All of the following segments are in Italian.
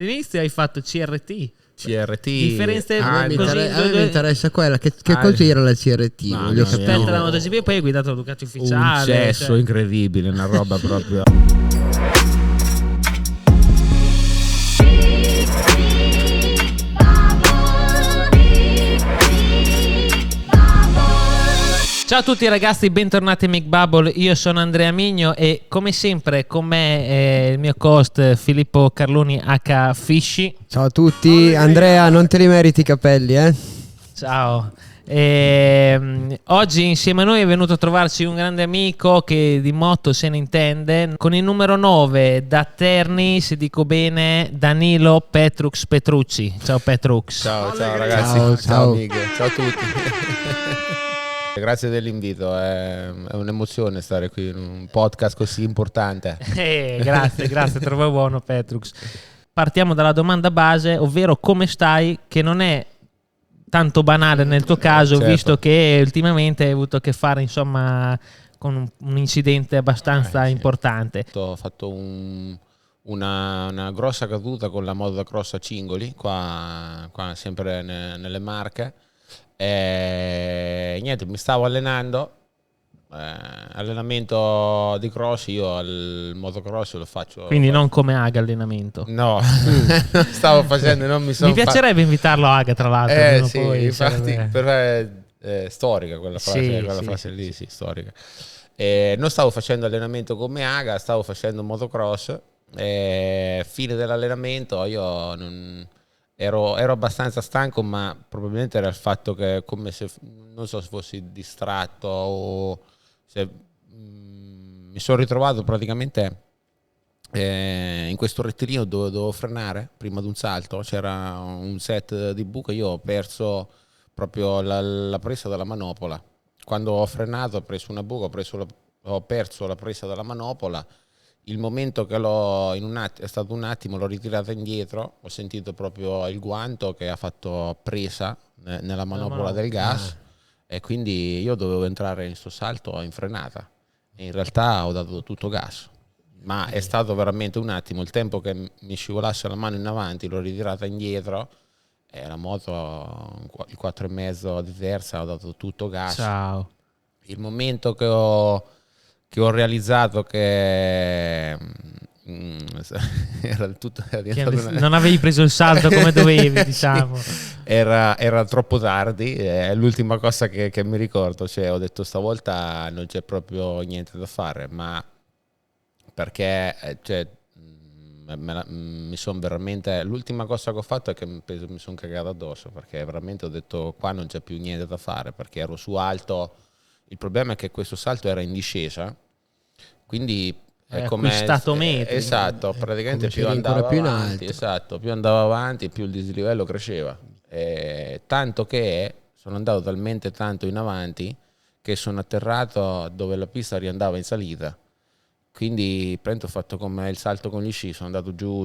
All'inizio hai fatto CRT. Differenze a me mi interessa quella. Che cos'era la CRT? Aspetta la MotoGP e poi hai guidato la Ducati ufficiale. Un cesso incredibile, una roba proprio. Ciao a tutti ragazzi, bentornati a Mic Bubble. Io sono Andrea Migno e come sempre con me è il mio host Filippo Carloni H. Fisci. Ciao a tutti. Andrea, non te li meriti i capelli, eh? Ciao. Oggi insieme a noi è venuto a trovarci un grande amico che di moto se ne intende. Con il numero 9 da Terni, se dico bene, Danilo Petrux Petrucci. Ciao Petrux. Ciao ragazzi. Ciao amiche. Ciao a tutti. Grazie dell'invito, è un'emozione stare qui in un podcast così importante. Grazie, trovo buono Petrux. Partiamo dalla domanda base, ovvero come stai, che non è tanto banale nel tuo caso, certo, visto che ultimamente hai avuto a che fare insomma con un incidente abbastanza importante. Ho fatto una grossa caduta con la moto da cross a Cingoli, qua sempre nelle Marche. Niente, mi stavo allenando, allenamento di cross. Io al motocross lo faccio. Quindi non come Aga allenamento? No, stavo facendo, non mi sono. Mi piacerebbe invitarlo a Aga, tra l'altro. Sì, poi infatti per storica quella frase, frase lì, sì, storica. Non stavo facendo allenamento come Aga, stavo facendo motocross. Fine dell'allenamento, io ero abbastanza stanco, ma probabilmente era il fatto che come se non so se fossi distratto o se mi sono ritrovato praticamente in questo rettilineo dove dovevo frenare prima di un salto. C'era un set di buche, io ho perso proprio la presa della manopola. Quando ho frenato ho preso una buca, ho perso la presa della manopola. Il momento che è stato un attimo, l'ho ritirata indietro, ho sentito proprio il guanto che ha fatto presa nella manopola del gas e quindi io dovevo entrare in sto salto in frenata e in realtà ho dato tutto gas, ma è stato veramente un attimo, il tempo che mi scivolasse la mano in avanti, l'ho ritirata indietro e la moto, il 4,5 di terza, ho dato tutto gas. Ciao. Il momento che ho realizzato che era tutto, non avevi preso il salto come dovevi, diciamo. Era troppo tardi, è l'ultima cosa che mi ricordo, cioè ho detto stavolta non c'è proprio niente da fare, ma perché mi sono veramente, l'ultima cosa che ho fatto è che mi sono cagato addosso, perché veramente ho detto qua non c'è più niente da fare, perché ero su alto. Il problema è che questo salto era in discesa, quindi è come acquistato metri. Esatto, praticamente più andavo avanti, più il dislivello cresceva. Tanto che sono andato talmente tanto in avanti che sono atterrato dove la pista riandava in salita. Quindi ho fatto come il salto con gli sci, sono andato giù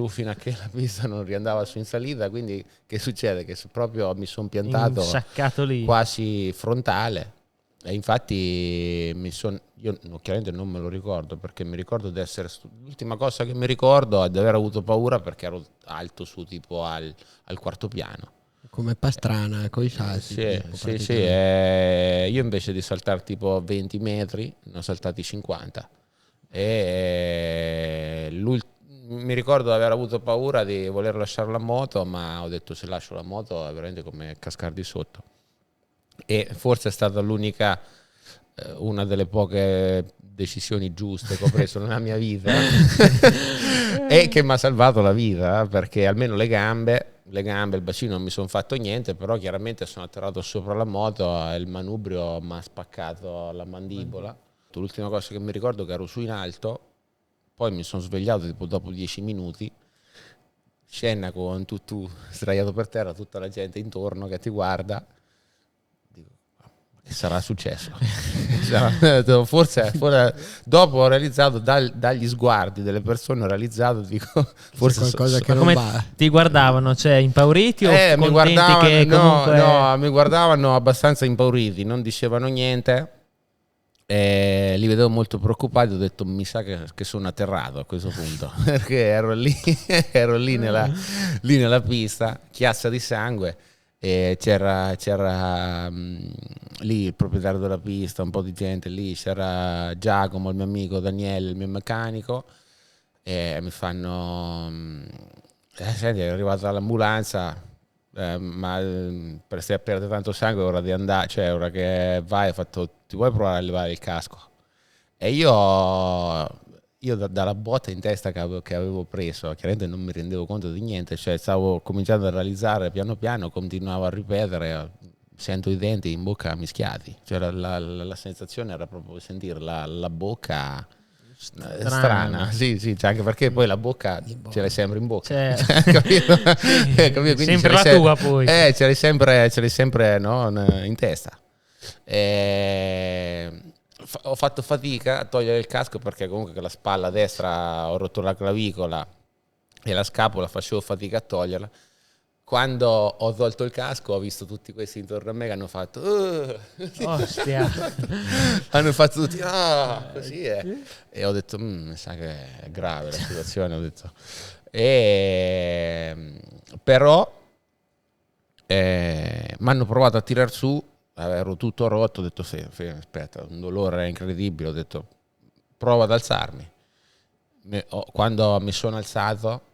fino a che la pista non riandava su in salita. Quindi che succede? Che proprio mi sono piantato lì, quasi frontale, e infatti io chiaramente non me lo ricordo, perché mi ricordo di essere l'ultima cosa che mi ricordo è di aver avuto paura perché ero alto su tipo al quarto piano. Come Pastrana con i salti. Sì. Io invece di saltare tipo 20 metri ne ho saltati 50 mi ricordo di aver avuto paura di voler lasciare la moto, ma ho detto se lascio la moto è veramente come cascare di sotto, e forse è stata una delle poche decisioni giuste che ho preso nella mia vita e che mi ha salvato la vita, perché almeno le gambe, il bacino non mi sono fatto niente, però chiaramente sono atterrato sopra la moto e il manubrio mi ha spaccato la mandibola. L'ultima cosa che mi ricordo è che ero su in alto, poi mi sono svegliato tipo dopo 10 minuti, scena con tu sdraiato per terra, tutta la gente intorno che ti guarda. Sarà successo. forse dopo ho realizzato dagli sguardi delle persone, ho realizzato, dico, forse qualcosa che non va. Ti guardavano, cioè impauriti o mi guardavano, che comunque... no, mi guardavano abbastanza impauriti, non dicevano niente, li vedevo molto preoccupati, ho detto mi sa che sono atterrato a questo punto perché ero lì nella pista, chiazza di sangue, e c'era lì il proprietario della pista, un po' di gente lì, c'era Giacomo, il mio amico, Daniele, il mio meccanico, e mi fanno senti, è arrivata l'ambulanza, stai a perdere tanto sangue, è ora di andare, cioè ora che vai, ha fatto, ti vuoi provare a levare il casco? E io dalla botta in testa che avevo preso, chiaramente non mi rendevo conto di niente, cioè stavo cominciando a realizzare piano piano, continuavo a ripetere, sento i denti in bocca mischiati, cioè la sensazione era proprio sentire la bocca strana, sì, cioè anche perché poi la bocca ce l'hai sempre in bocca, capito? Capito? Quindi sempre la tua poi. Ce l'hai sempre no, in testa. Ho fatto fatica a togliere il casco perché comunque con la spalla destra ho rotto la clavicola e la scapola, facevo fatica a toglierla. Quando ho tolto il casco ho visto tutti questi intorno a me che hanno fatto hanno fatto tutti così e ho detto mi sa che è grave la situazione, ho detto. Però mi hanno provato a tirar su, ero tutto rotto, ho detto sì, aspetta, un dolore incredibile, ho detto prova ad alzarmi. Quando mi sono alzato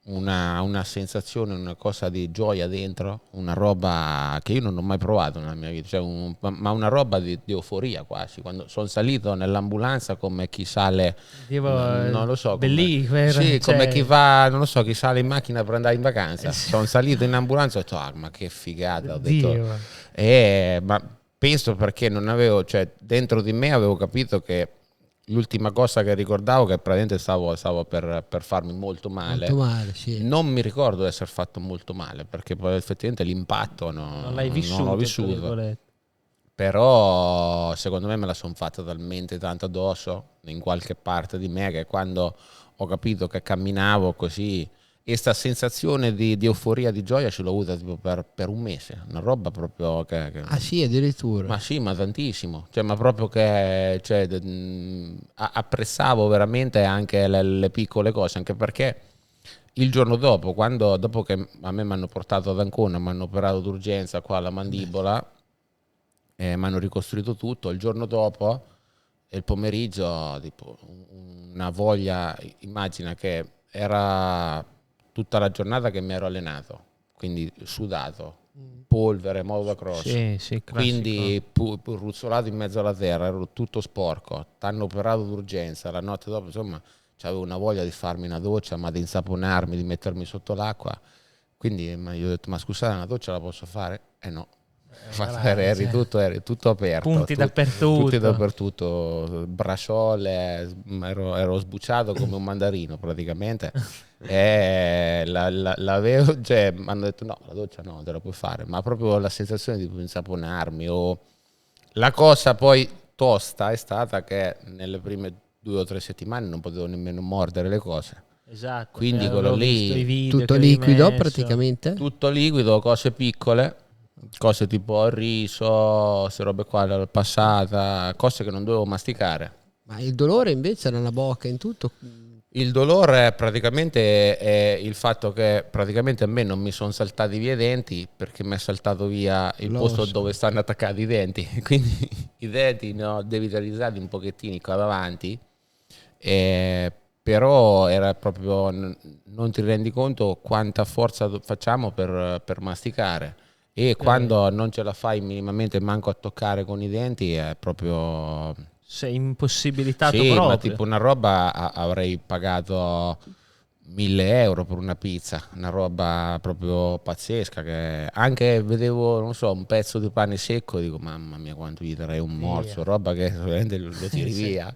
una sensazione, una cosa di gioia dentro, una roba che io non ho mai provato nella mia vita, cioè ma una roba di euforia quasi. Quando sono salito nell'ambulanza come chi sale, non lo so, come chi va, non lo so, chi sale in macchina per andare in vacanza. Sono salito in ambulanza e ho detto ma che figata, ho detto, ma penso perché non avevo, cioè dentro di me avevo capito che l'ultima cosa che ricordavo che praticamente stavo per farmi molto male, sì. Non mi ricordo di essere fatto molto male perché poi effettivamente l'impatto non l'ho vissuto, però secondo me me la sono fatta talmente tanto addosso in qualche parte di me che quando ho capito che camminavo così, e sta sensazione di euforia, di gioia ce l'ho avuta tipo per un mese, una roba proprio che sì, addirittura. Ma sì, ma tantissimo, cioè, ma proprio che apprezzavo veramente anche le piccole cose, anche perché il giorno dopo, dopo che a me mi hanno portato ad Ancona, mi hanno operato d'urgenza qua alla mandibola, mi hanno ricostruito tutto, il giorno dopo, il pomeriggio, tipo, una voglia, immagina che era tutta la giornata che mi ero allenato, quindi sudato, polvere, motocross, quindi ruzzolato in mezzo alla terra, ero tutto sporco, t'hanno operato d'urgenza, la notte dopo insomma avevo una voglia di farmi una doccia, ma di insaponarmi, di mettermi sotto l'acqua, quindi io ho detto ma scusate, una doccia la posso fare? No. Eri tutto aperto, tutti dappertutto, bracciole, ero sbucciato come un mandarino praticamente. E l'avevo, cioè mi hanno detto no, la doccia no, te la puoi fare, ma proprio la sensazione di insaponarmi la cosa poi tosta è stata che nelle prime 2 o 3 settimane non potevo nemmeno mordere le cose. Esatto, quindi quello lì tutto liquido praticamente, tutto liquido, cose piccole, cose tipo il riso, queste robe qua, la passata, cose che non dovevo masticare. Ma il dolore invece nella bocca, in tutto? Il dolore praticamente è il fatto che praticamente a me non mi sono saltati via i denti perché mi è saltato via il posto dove stanno attaccati i denti, quindi i denti devi realizzarli un pochettino qua davanti, però era proprio, non ti rendi conto quanta forza facciamo per masticare, e quando non ce la fai minimamente manco a toccare con i denti è proprio... Sei impossibilitato proprio. Ma tipo una roba avrei pagato 1.000 euro per una pizza, una roba proprio pazzesca, che anche vedevo, non so, un pezzo di pane secco, dico mamma mia quanto gli darei un morso, roba che veramente lo tiri via.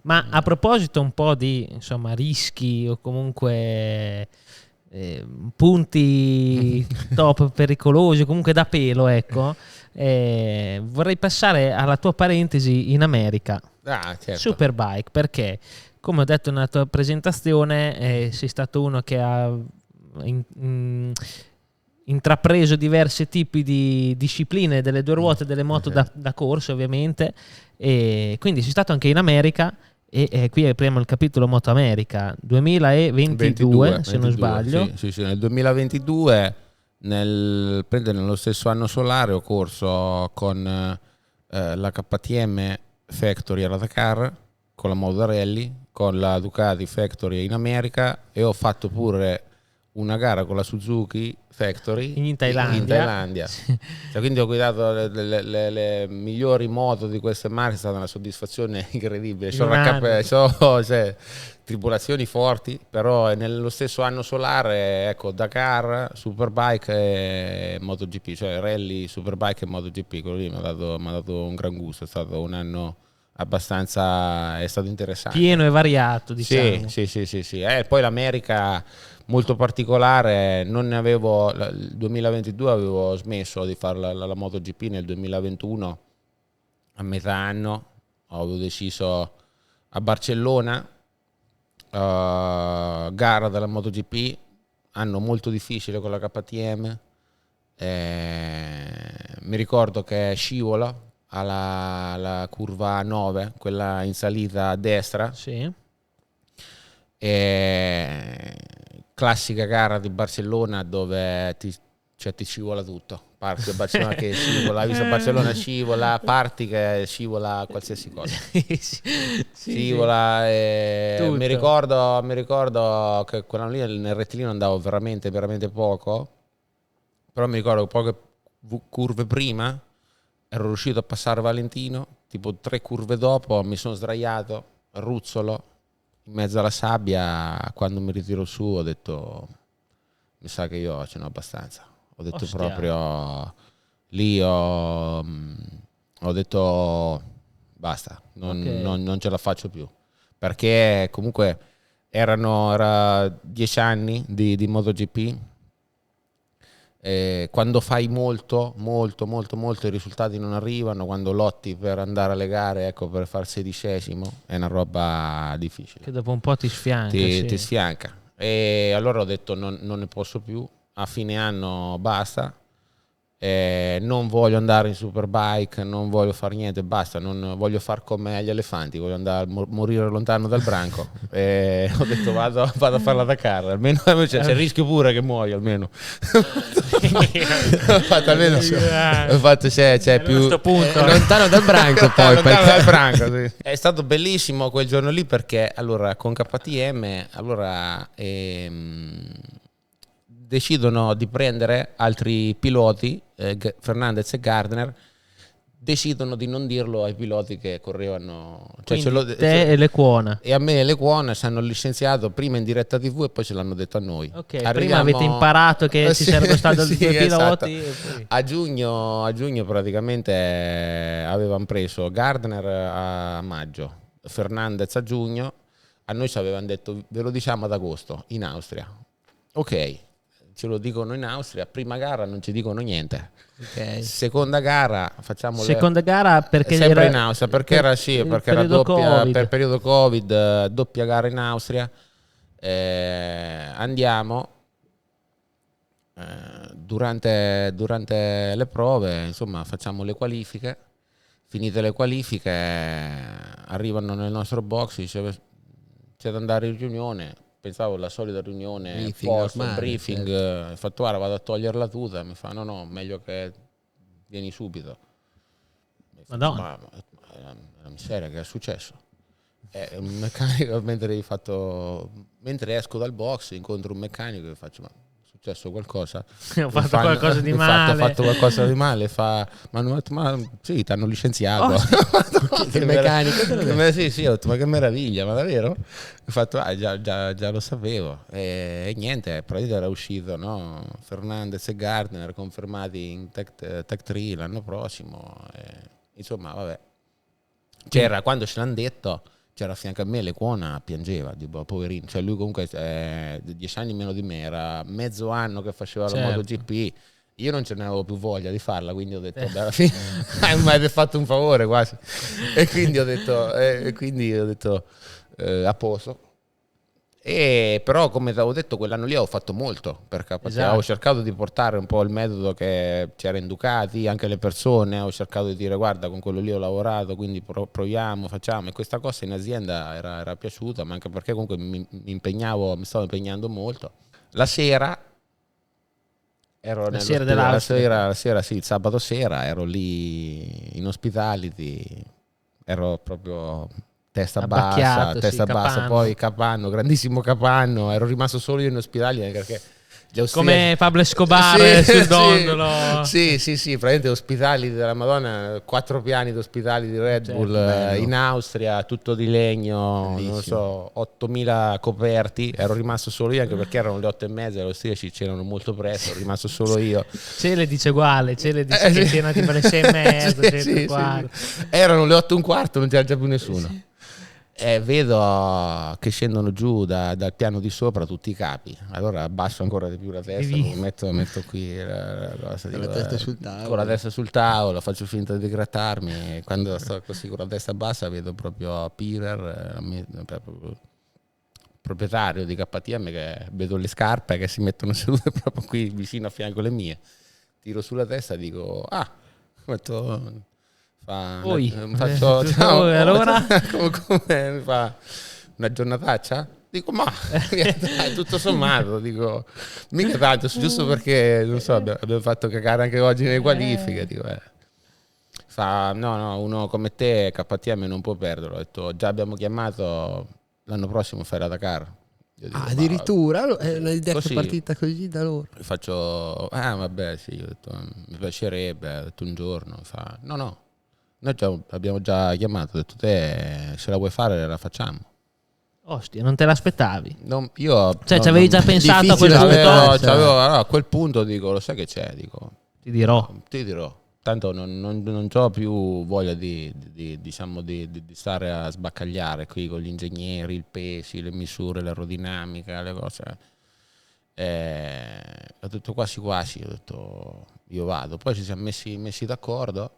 Ma a proposito un po' di insomma rischi o comunque punti top pericolosi, comunque da pelo, ecco, vorrei passare alla tua parentesi in America. Certo. Superbike, perché come ho detto nella tua presentazione sei stato uno che ha intrapreso diversi tipi di discipline delle due ruote delle moto da corsa, ovviamente, e quindi sei stato anche in America. E qui apriamo il capitolo Moto America 2022, se non sbaglio. Sì, nel 2022, nello stesso anno solare, ho corso con la KTM Factory alla Dakar, con la Moto Rally, con la Ducati Factory in America, e ho fatto pure una gara con la Suzuki Factory in Thailandia. Cioè, quindi ho guidato le migliori moto di queste marche. È stata una soddisfazione incredibile. Cioè, tribolazioni forti, però nello stesso anno solare, ecco, Dakar, Superbike e MotoGP, cioè Rally, Superbike e MotoGP, quello lì mi ha dato un gran gusto. È stato un anno abbastanza, è stato interessante, pieno e variato, diciamo. Sì. Poi l'America molto particolare, non ne avevo, il 2022 avevo smesso di fare la MotoGP, nel 2021 a metà anno avevo deciso a Barcellona, gara della MotoGP, anno molto difficile con la KTM, mi ricordo che scivola alla curva 9, quella in salita a destra, sì. Classica gara di Barcellona dove ti scivola tutto. Parti a Barcellona che scivola, hai visto Barcellona scivola, parti che scivola qualsiasi cosa. Scivola. Mi ricordo che quell'anno lì nel rettilineo andavo veramente, veramente poco, però mi ricordo che poche curve prima ero riuscito a passare Valentino, tipo 3 curve dopo mi sono sdraiato, ruzzolo, in mezzo alla sabbia. Quando mi ritiro su ho detto, mi sa che io ce n'ho abbastanza. Ho detto proprio, lì ho detto basta, non ce la faccio più, perché comunque era 10 anni di MotoGP. Quando fai molto i risultati non arrivano, quando lotti per andare alle gare, ecco, per far 16esimo, è una roba difficile, che dopo un po' ti sfianca, ti sfianca. E allora ho detto non ne posso più, a fine anno basta, non voglio andare in Superbike, non voglio fare niente, basta, non voglio far come gli elefanti, voglio andare a morire lontano dal branco. Ho detto vado a fare la Dakar, almeno c'è il rischio pure che muoio, almeno. Ho fatto c'è più punto, lontano dal branco, poi lontano dal branco, sì. È stato bellissimo quel giorno lì, perché allora con KTM decidono di prendere altri piloti, Fernandez e Gardner, decidono di non dirlo ai piloti che correvano, te e Lecuona. E a me e Lecuona ci hanno licenziato prima in diretta TV e poi ce l'hanno detto a noi. Prima avete imparato che ci sarebbero stati due piloti, esatto. A giugno praticamente avevano preso Gardner a maggio, Fernandez a giugno. A noi ci avevano detto ve lo diciamo ad agosto in Austria. Ok, ce lo dicono in Austria, prima gara non ci dicono niente. Seconda gara perché sempre in Austria, perché era doppia per periodo Covid, doppia gara in Austria. Andiamo durante le prove, insomma, facciamo le qualifiche. Finite le qualifiche, arrivano nel nostro box, dice c'è da andare in riunione. Pensavo la solita riunione, briefing, fatto guarda, vado a togliere la tuta, mi fa no, meglio che vieni subito. Madonna. Ma la miseria, che è successo? Un meccanico, mentre esco dal box incontro un meccanico e faccio ma è successo qualcosa? Ho fatto qualcosa di male. Ho fatto qualcosa di male, ma sì, ti hanno licenziato. Il meccanico. Sì, ho detto, ma che meraviglia, ma davvero? Ho fatto, già lo sapevo. E niente, praticamente era uscito, no? Fernandez e Gardner confermati in Tech 3 l'anno prossimo. Insomma, vabbè. Quando ce l'hanno detto, c'era a fianco a me Lecuona, piangeva, tipo, poverino. Cioè lui comunque 10 anni meno di me, era mezzo anno che faceva la MotoGP. Io non ce ne avevo più voglia di farla, quindi ho detto alla fine mi avete fatto un favore quasi. E quindi ho detto a posto. E però, come ti avevo detto, quell'anno lì ho fatto molto per KTM. Esatto. Ho cercato di portare un po' il metodo che c'era in Ducati, anche le persone. Ho cercato di dire: guarda, con quello lì ho lavorato, quindi proviamo, facciamo. E questa cosa in azienda era piaciuta, ma anche perché comunque mi stavo impegnando molto. La sera ero La sera dell'Austria. la sera, sì, il sabato sera ero lì in hospitality, ero proprio testa Abbacchiato, bassa, Capanno. poi Capanno, grandissimo Capanno, ero rimasto solo io in ospedale perché gli Come Pablo Escobar sul dondolo. sì, praticamente ospitali della Madonna, 4 piani di ospitali di Red Certo, Bull bello. in Austria, tutto di legno, Bellissimo. non lo so, 8000 coperti, ero rimasto solo io anche perché erano le 8:30, le austriaci c'erano molto presto, ero rimasto solo io. Cele dice uguale, Cele dice che c'erano tipo le 6:30, sì. Erano le 8:15, non c'era già più nessuno. E vedo che scendono giù dal piano di sopra tutti i capi. Allora abbasso ancora di più la testa, metto qui la cosa, Con la testa sul tavolo. con la testa sul tavolo, faccio finta di grattarmi. E quando sto così con la testa bassa vedo proprio Pirer, proprietario di KTM, che vedo le scarpe che si mettono sedute proprio qui vicino a fianco alle mie. Tiro sulla testa e dico: faccio ciao, allora come mi fa una giornataccia? Dico ma dai, tutto sommato, dico mica tanto, giusto perché non so, abbiamo fatto cagare anche oggi nelle qualifiche. Dico, Fa no, uno come te KTM non può perderlo. Ho detto già abbiamo chiamato, l'anno prossimo fai la Dakar. Io dico, Addirittura l'hai detto così. Partita così da loro. Faccio vabbè sì, io ho detto mi piacerebbe, ho detto un giorno. Fa no. Noi abbiamo già chiamato, ho detto te se la vuoi fare la facciamo. Ostia, non te l'aspettavi? Io Cioè, ci avevi già pensato a quel difficile punto? allora, a quel punto dico, lo sai che c'è? Dico, Ti dirò. ti dirò. Tanto non ho più voglia di stare a sbaccagliare qui con gli ingegneri, il pesi, le misure, l'aerodinamica, le cose. Ho detto quasi, ho detto io vado. Poi ci siamo messi d'accordo.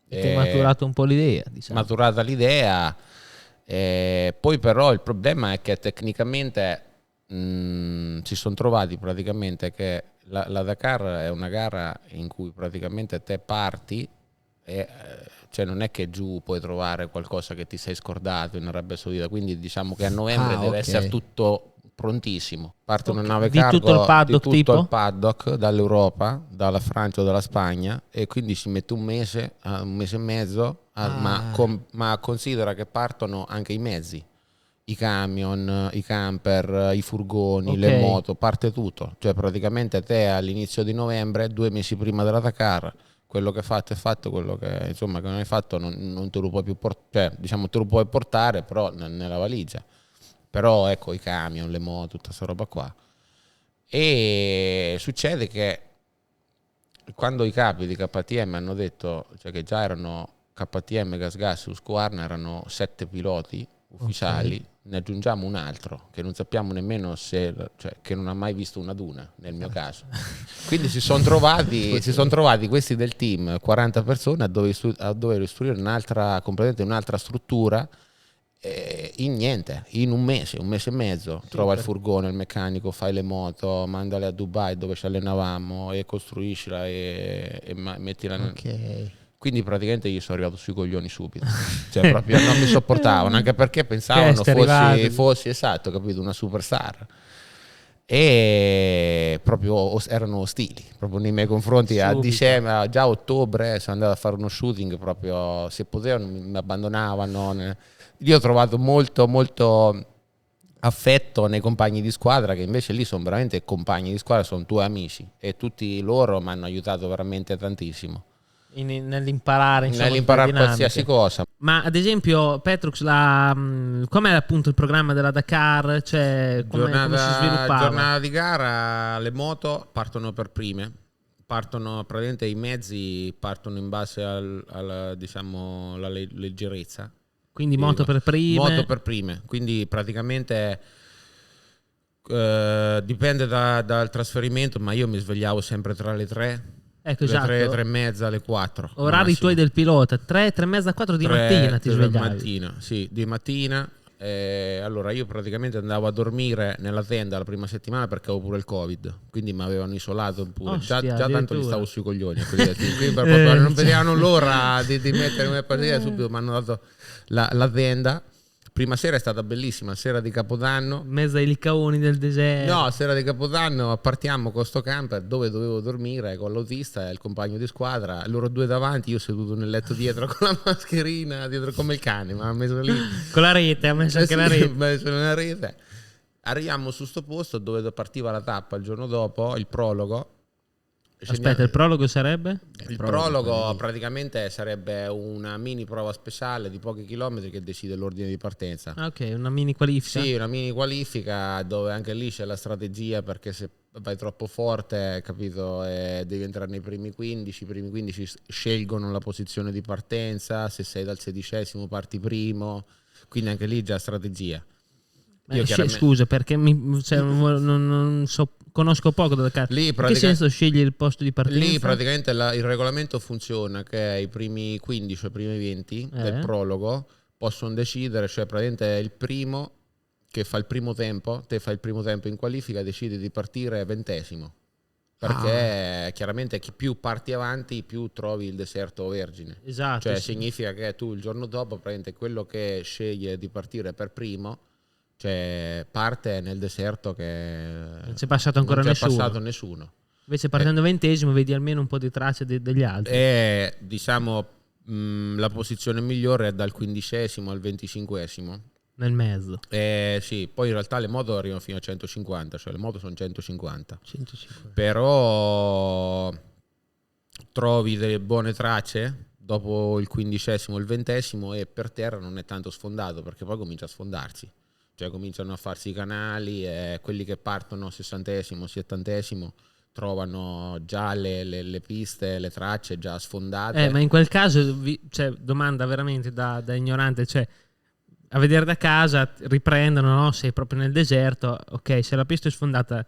Ti è maturato un po' l'idea, diciamo. Maturata l'idea, poi però il problema è che tecnicamente si sono trovati praticamente che la Dakar è una gara in cui praticamente te parti e cioè non è che giù puoi trovare qualcosa che ti sei scordato in Arabia Saudita, quindi diciamo che a novembre deve essere tutto prontissimo. Parte una nave Di cargo tutto il paddock, di tutto tipo? il paddock dall'Europa, dalla Francia o dalla Spagna, e quindi si mette un mese e mezzo, ma considera che partono anche i mezzi, i camion, i camper, i furgoni, le moto, parte tutto. Cioè praticamente te all'inizio di novembre, 2 mesi prima della Dakar, quello che hai fatto è fatto, quello che insomma che non hai fatto non te lo puoi più portare, cioè diciamo te lo puoi portare però nella valigia. Però ecco i camion, le moto, tutta questa roba qua. E succede che quando i capi di KTM hanno detto, cioè che già erano KTM, GasGas, Husqvarna, erano 7 piloti ufficiali, ne aggiungiamo un altro che non sappiamo nemmeno cioè che non ha mai visto una duna nel mio caso. Quindi si sono trovati questi del team, 40 persone, a dover istruire completamente un'altra struttura. In un mese e mezzo trova il furgone, il meccanico, fai le moto, mandale a Dubai dove ci allenavamo e costruiscila e mettila quindi praticamente gli sono arrivato sui coglioni subito, cioè proprio non mi sopportavano, anche perché pensavano fossi esatto, capito, una superstar, e proprio erano ostili proprio nei miei confronti. A dicembre, già a ottobre sono andato a fare uno shooting, proprio se potevano mi abbandonavano. Io ho trovato molto affetto nei compagni di squadra, che invece lì sono veramente compagni di squadra, sono tuoi amici, e tutti loro mi hanno aiutato veramente tantissimo nell'imparare qualsiasi cosa. Ma ad esempio Petrux, com'è appunto il programma della Dakar? Cioè come si sviluppava? Giornata di gara, le moto partono per prime, praticamente i mezzi partono in base alla diciamo la leggerezza. Quindi moto per prime, quindi praticamente dipende dal trasferimento, ma io mi svegliavo sempre tra le 3. Ecco, le 3 e mezza, alle 4. Orari tuoi del pilota, 3 e mezza, 4 di mattina ti svegliavi. Di mattina, Allora io praticamente andavo a dormire nella tenda la prima settimana perché avevo pure il Covid, quindi mi avevano isolato pure. Ostia, già tanto gli stavo sui coglioni, quindi Cioè. non vedevano l'ora di mettermi a partire, subito mi hanno dato la tenda. Prima sera è stata bellissima, sera di Capodanno. In mezzo ai licaoni del deserto. No, sera di Capodanno partiamo con sto camper dove dovevo dormire con l'autista e il compagno di squadra, loro due davanti, io seduto nel letto dietro con la mascherina, dietro come il cane, mi ha messo lì. Con la rete, ha messo anche la rete. Messo una rete. Arriviamo su sto posto dove partiva la tappa il giorno dopo, il prologo. Aspetta, il prologo sarebbe? Il prologo praticamente sarebbe una mini prova speciale di pochi chilometri che decide l'ordine di partenza. Ah, ok, una mini qualifica. Sì, una mini qualifica dove anche lì c'è la strategia, perché se vai troppo forte, capito, devi entrare nei primi 15, i primi 15 scelgono la posizione di partenza, se sei dal 16° parti primo, quindi anche lì già strategia. Scusa, perché non so, conosco poco della carta. In che senso scegli il posto di partenza? Lì praticamente il regolamento funziona che i primi 15 o i primi 20 del prologo possono decidere, cioè praticamente il primo che fa il primo tempo, te fai il primo tempo in qualifica, decidi di partire 20°, perché chiaramente chi più parti avanti più trovi il deserto vergine. Esatto. Cioè significa che tu il giorno dopo praticamente quello che sceglie di partire per primo, cioè parte nel deserto che non c'è passato ancora nessuno. Invece partendo 20° vedi almeno un po' di tracce degli altri. E diciamo la posizione migliore è dal 15° al 25°. Nel mezzo. Sì, poi in realtà le moto arrivano fino a 150, cioè le moto sono 150. 150. Però trovi delle buone tracce dopo il 15°, il 20° e per terra non è tanto sfondato, perché poi comincia a sfondarsi. Cioè cominciano a farsi i canali e quelli che partono 60°, 70° trovano già le piste, le tracce già sfondate. Ma in quel caso, cioè, domanda veramente da ignorante, cioè a vedere da casa riprendono, no? Sei proprio nel deserto, ok, se la pista è sfondata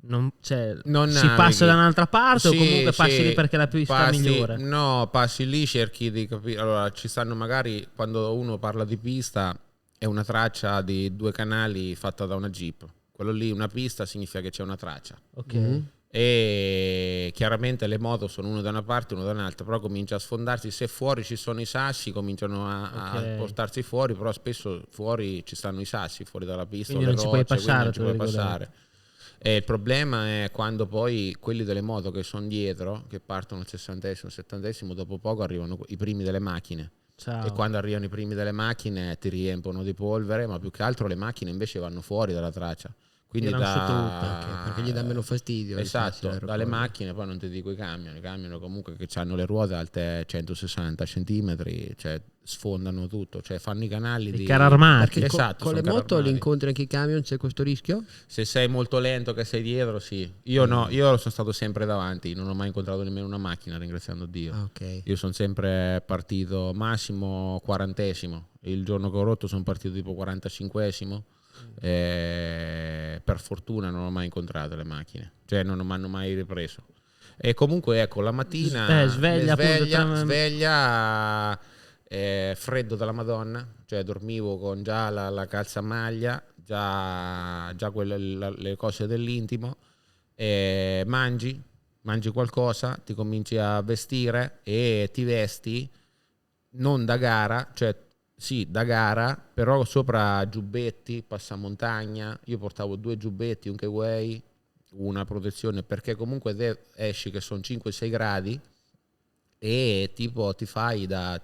non si passa da un'altra parte, o comunque passi lì perché la pista è migliore? No, passi lì, cerchi di capire. Allora ci stanno magari, quando uno parla di pista, è una traccia di 2 canali fatta da una Jeep. Quello lì, una pista, significa che c'è una traccia. Ok. E chiaramente le moto sono una da una parte e una da un'altra, però comincia a sfondarsi. Se fuori ci sono i sassi, cominciano a portarsi fuori, però spesso fuori ci stanno i sassi, fuori dalla pista, quindi non ci puoi passare. E il problema è quando poi quelli delle moto che sono dietro, che partono al 60°, 70°, dopo poco arrivano i primi delle macchine. Ciao. E quando arrivano i primi delle macchine ti riempono di polvere, ma più che altro le macchine invece vanno fuori dalla traccia. Quindi perché gli dà meno fastidio. Esatto, dalle macchine, poi non ti dico i camion comunque che hanno le ruote alte 160 centimetri, cioè sfondano tutto, cioè fanno i canali di carri armati. Esatto, con le moto li incontri anche i camion, c'è questo rischio? Se sei molto lento che sei dietro, sì. Io no, io sono stato sempre davanti, non ho mai incontrato nemmeno una macchina, ringraziando Dio. Okay. Io sono sempre partito massimo 40°, il giorno che ho rotto sono partito tipo 45°. Per fortuna non ho mai incontrato le macchine, cioè non mi hanno mai ripreso. E comunque ecco, la mattina sveglia freddo dalla Madonna, cioè dormivo con già la calzamaglia, già le cose dell'intimo, mangi qualcosa, ti cominci a vestire e ti vesti non da gara, cioè sì, da gara, però sopra giubbetti, passamontagna. Io portavo 2 giubbetti, un K-Way, una protezione, perché comunque te esci che sono 5-6 gradi e tipo ti fai da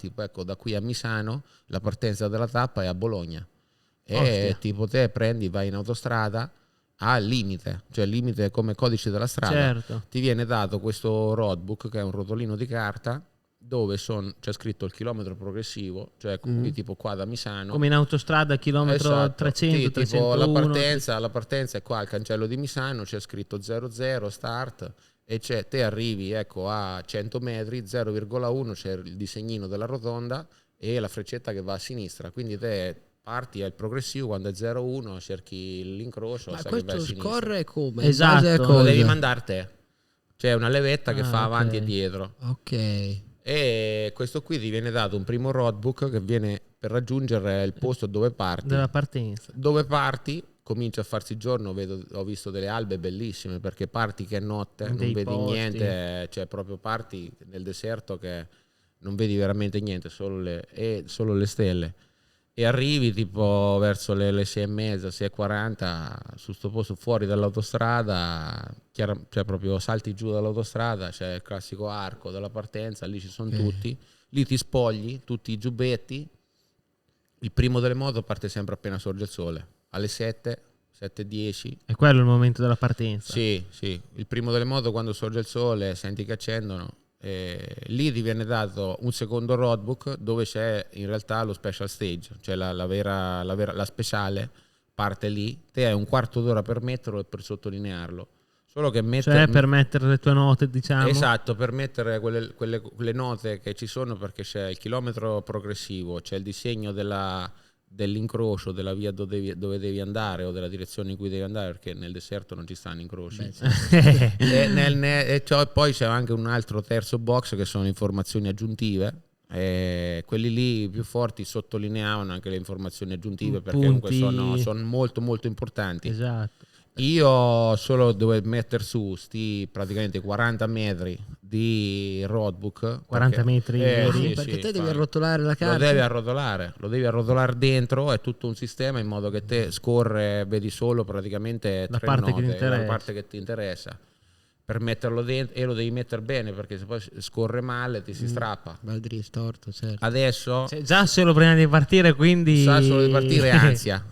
qui a Misano, la partenza della tappa è a Bologna. E tipo te prendi, vai in autostrada al limite, cioè il limite come codice della strada. Certo. Ti viene dato questo roadbook che è un rotolino di carta dove c'è scritto il chilometro progressivo, cioè qui tipo qua da Misano, come in autostrada chilometro 300, sì, 301, la partenza è qua al cancello di Misano, c'è scritto 00 start e te arrivi ecco a 100 metri 0,1 c'è il disegnino della rotonda e la freccetta che va a sinistra, quindi te parti al progressivo, quando è 0,1 cerchi l'incrocio. Ma sai questo che vai a scorre come? Esatto, lo devi mandare te, c'è una levetta che fa avanti e dietro. Ok. E questo qui ti viene dato un primo roadbook che viene per raggiungere il posto dove parti. Della partenza. Dove parti, comincia a farsi giorno, ho visto delle albe bellissime, perché parti che è notte, non vedi niente, cioè proprio parti nel deserto che non vedi veramente niente, solo le stelle. E arrivi tipo verso le 6:30, 6:40 su sto posto fuori dall'autostrada, cioè proprio salti giù dall'autostrada, c'è il classico arco della partenza, lì ci sono tutti, lì ti spogli, tutti i giubbetti. Il primo delle moto parte sempre appena sorge il sole, alle 7:10. E quello è il momento della partenza? Sì, il primo delle moto quando sorge il sole, senti che accendono. Lì ti viene dato un secondo roadbook dove c'è in realtà lo special stage, cioè la speciale parte lì, te hai un quarto d'ora per metterlo e per sottolinearlo, solo che cioè per mettere le tue note, diciamo. Esatto, per mettere quelle note che ci sono, perché c'è il chilometro progressivo, c'è il disegno dell'incrocio della via dove devi andare o della direzione in cui devi andare, perché nel deserto non ci stanno incroci. Poi c'è anche un altro terzo box che sono informazioni aggiuntive. Quelli lì più forti sottolineavano anche le informazioni aggiuntive, perché comunque sono molto molto importanti. Esatto. Io solo dovevo mettere su sti praticamente 40 metri di roadbook. 40 metri veri? Perché te devi arrotolare la carta. Lo devi arrotolare dentro, è tutto un sistema in modo che te scorre, vedi solo praticamente la tre parte note, la parte che ti interessa. Per metterlo dentro, e lo devi mettere bene, perché se poi scorre male ti si strappa. Baldri storto, certo. Adesso già solo prima di partire, quindi sa solo di partire,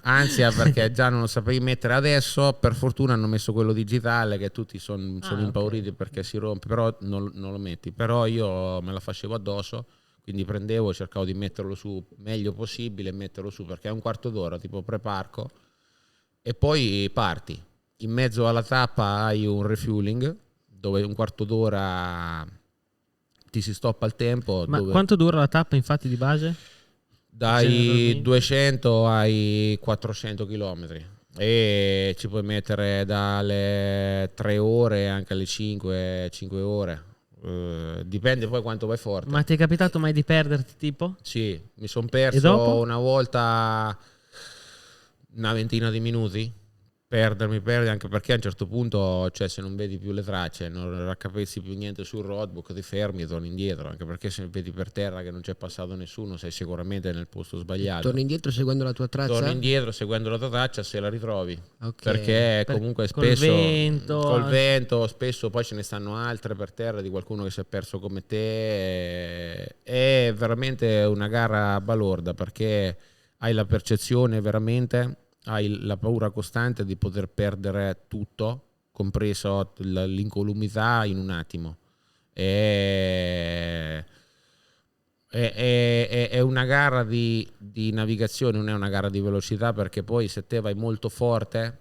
ansia perché già non lo sapevi mettere. Adesso per fortuna hanno messo quello digitale, che tutti sono impauriti perché si rompe, però non lo metti. Però io me la facevo addosso, quindi prendevo, cercavo di metterlo su meglio possibile, metterlo su, perché è un quarto d'ora tipo preparco e poi parti. In mezzo alla tappa hai un refueling dove un quarto d'ora ti si stoppa il tempo. Ma quanto dura la tappa infatti di base? Dai 200 ai 400 km e ci puoi mettere dalle 3 ore anche alle 5 ore. Dipende poi quanto vai forte. Ma ti è capitato mai di perderti tipo? Sì, mi sono perso una volta una ventina di minuti. Perdi anche perché a un certo punto, cioè, se non vedi più le tracce, non raccapezzi più niente sul roadbook, ti fermi e torni indietro, anche perché se vedi per terra che non c'è passato nessuno sei sicuramente nel posto sbagliato. Torni indietro seguendo la tua traccia? Torni indietro seguendo la tua traccia se la ritrovi, okay. Perché comunque spesso col vento spesso poi ce ne stanno altre per terra di qualcuno che si è perso come te. È veramente una gara balorda, perché hai la percezione veramente, hai la paura costante di poter perdere tutto, compreso l'incolumità, in un attimo. È una gara di navigazione, non è una gara di velocità, perché poi se te vai molto forte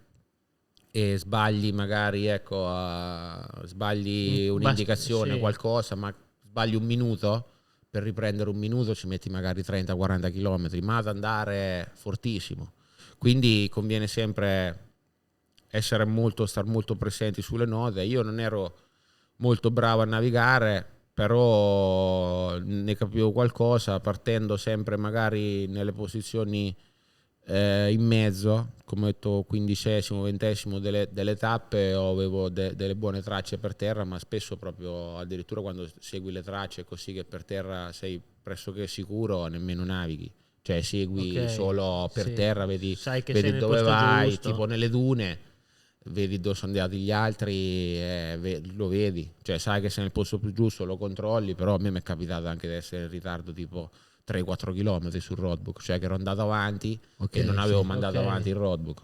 e sbagli magari, sbagli un'indicazione, qualcosa, ma sbagli un minuto, per riprendere un minuto ci metti magari 30-40 km, ma ad andare fortissimo. Quindi conviene sempre star molto presenti sulle note. Io non ero molto bravo a navigare, però ne capivo qualcosa, partendo sempre magari nelle posizioni in mezzo, come ho detto, 15°, 20° delle tappe, avevo delle buone tracce per terra, ma spesso proprio addirittura quando segui le tracce così che per terra sei pressoché sicuro, nemmeno navighi. Cioè segui solo per terra, vedi dove vai, giusto. Tipo nelle dune, vedi dove sono andati gli altri, lo vedi, cioè sai che sei nel posto più giusto, lo controlli. Però a me mi è capitato anche di essere in ritardo tipo 3-4 km sul roadbook, cioè che ero andato avanti e non avevo mandato avanti il roadbook.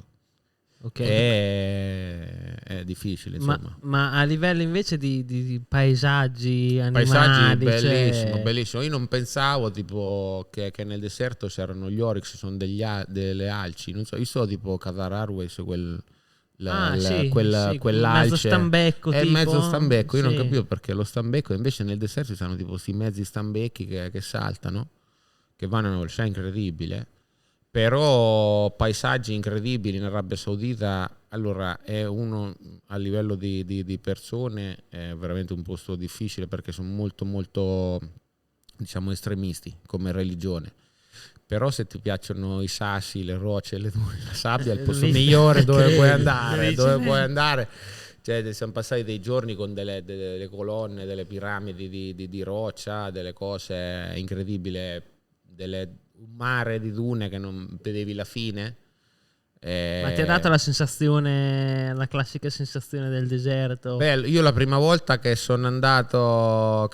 È difficile, insomma. Ma a livello invece di paesaggi, animali, bellissimo. Io non pensavo tipo che nel deserto c'erano gli oryx, sono delle alci, non so, io so tipo Qatar Airways, quell'alce mezzo stambecco, è tipo. Mezzo stambecco. Io non capivo perché lo stambecco, invece nel deserto ci sono tipo questi mezzi stambecchi che saltano, che vanno a una velocità incredibile. Però paesaggi incredibili in Arabia Saudita. Allora, è uno, a livello di persone, è veramente un posto difficile, perché sono molto molto diciamo estremisti come religione. Però se ti piacciono i sassi, le rocce, le dune, la sabbia, è il posto migliore dove puoi andare. Cioè, siamo passati dei giorni con delle colonne, delle piramidi di roccia, delle cose incredibili, un mare di dune che non vedevi la fine. Ma ti ha dato la sensazione, la classica sensazione del deserto? Bello, io la prima volta che sono andato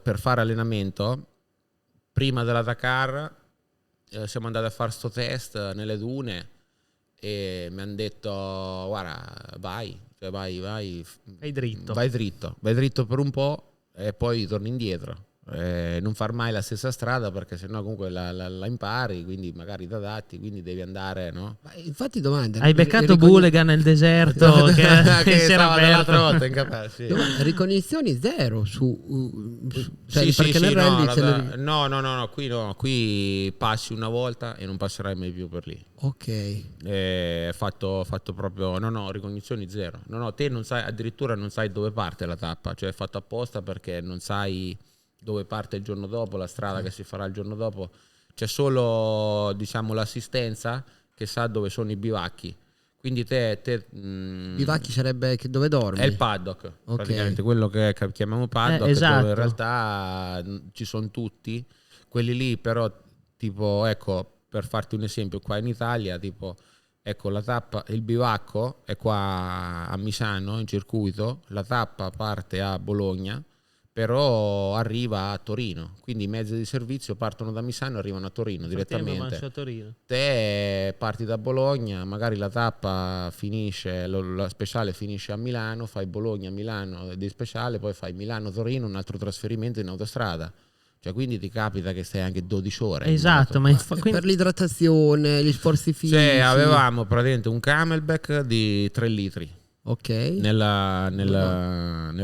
per fare allenamento, prima della Dakar, siamo andati a fare sto test nelle dune e mi hanno detto guarda vai dritto per un po' e poi torni indietro, non far mai la stessa strada perché sennò comunque la impari, quindi magari ti adatti, quindi devi andare, no? Ma infatti domanda, hai beccato Bulega nel deserto che stava dall'altra volta incapace, sì. Ricognizioni zero su sì, perché nel rally qui passi una volta e non passerai mai più per lì. Ok. Fatto proprio ricognizioni zero. Te non sai, addirittura non sai dove parte la tappa, cioè è fatto apposta perché non sai dove parte il giorno dopo, la strada che si farà il giorno dopo. C'è solo, diciamo, l'assistenza che sa dove sono i bivacchi. Quindi bivacchi sarebbe dove dormi? È il paddock, praticamente quello che chiamiamo paddock, esatto. dove in realtà ci sono tutti quelli lì, però tipo, ecco, per farti un esempio, qua in Italia, tipo, ecco, la tappa, il bivacco è qua a Misano in circuito, la tappa parte a Bologna, però arriva a Torino, quindi i mezzi di servizio partono da Misano e arrivano a Torino direttamente. A Torino. Te parti da Bologna, magari la tappa finisce, la speciale finisce a Milano, fai Bologna-Milano di speciale, poi fai Milano-Torino, un altro trasferimento in autostrada. Cioè, quindi ti capita che stai anche 12 ore. Esatto, per l'idratazione, gli sforzi fisici. Cioè, avevamo praticamente un Camelback di 3 litri. Ok. Nella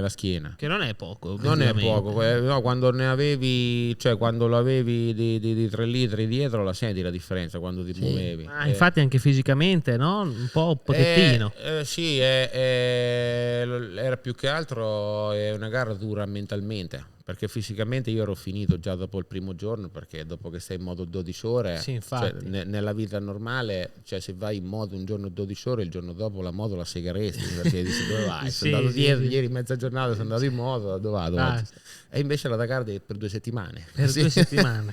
schiena. Che non è poco. Non è poco. Quando ne avevi, cioè quando lo avevi di 3 litri dietro, la senti la differenza quando ti muovevi. Infatti anche fisicamente, no? Un pochettino. Sì, era più che altro è una gara dura mentalmente. Perché fisicamente io ero finito già dopo il primo giorno, perché dopo che sei in modo 12 ore, cioè, nella vita normale, cioè se vai in modo un giorno 12 ore, il giorno dopo la moto la segheresti, perché dici dove vai? Sono andato ieri mezza giornata, sono andato in moto, dove vado? E invece la Dakar per 2 settimane. Per 2 settimane.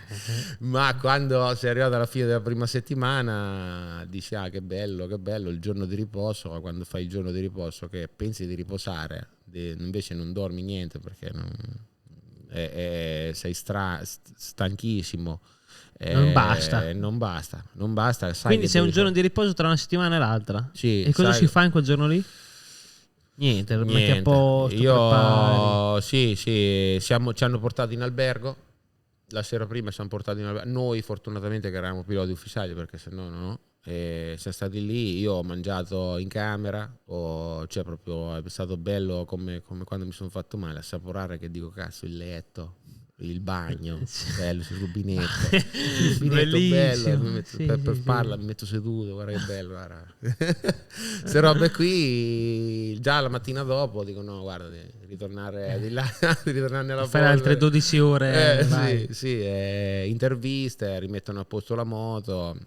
Ma quando sei arrivato alla fine della prima settimana dici che bello il giorno di riposo, ma quando fai il giorno di riposo che pensi di riposare, invece non dormi niente perché sei stanchissimo, non basta. Quindi sei un giorno di riposo tra una settimana e l'altra. Sì, e cosa si fa in quel giorno lì? Niente. Metti a posto, ci hanno portato in albergo la sera prima, ci hanno portato in albergo noi, fortunatamente che eravamo piloti ufficiali, perché sennò no. E siamo stati lì, io ho mangiato in camera, cioè proprio è stato bello come quando mi sono fatto male, assaporare, che dico cazzo, il letto, il bagno, bello, sul rubinetto, bello, per farla mi metto seduto, guarda che bello, guarda. Queste robe qui già la mattina dopo dico no, guarda, devi ritornare di là, di ritornare nella fare altre 12 ore, interviste, rimettono a posto la moto.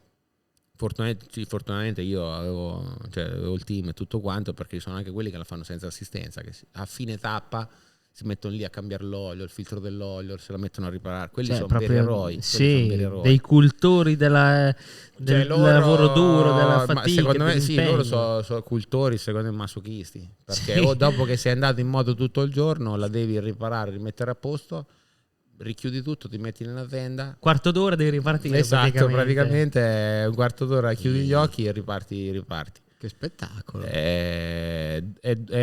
Fortunatamente io avevo il team e tutto quanto, perché ci sono anche quelli che la fanno senza assistenza, che a fine tappa si mettono lì a cambiare l'olio, il filtro dell'olio, se la mettono a riparare. Quelli sono veri eroi. Dei cultori del lavoro duro, della fatica. Ma secondo me loro sono cultori, secondo me masochisti, perché dopo che sei andato in moto tutto il giorno la devi riparare, rimettere a posto, richiudi tutto, ti metti nella tenda, quarto d'ora devi ripartire. Esatto, praticamente un quarto d'ora chiudi gli occhi e riparti. Che spettacolo. È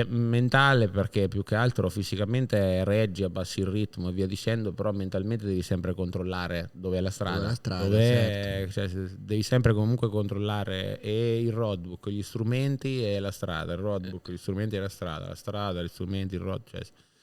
mentale, perché più che altro fisicamente reggi, abbassi il ritmo e via dicendo, però mentalmente devi sempre controllare dov'è la strada, certo. Cioè, devi sempre comunque controllare e il roadbook, gli strumenti e la strada, il roadbook, gli strumenti e la strada, gli strumenti, il road, cioè,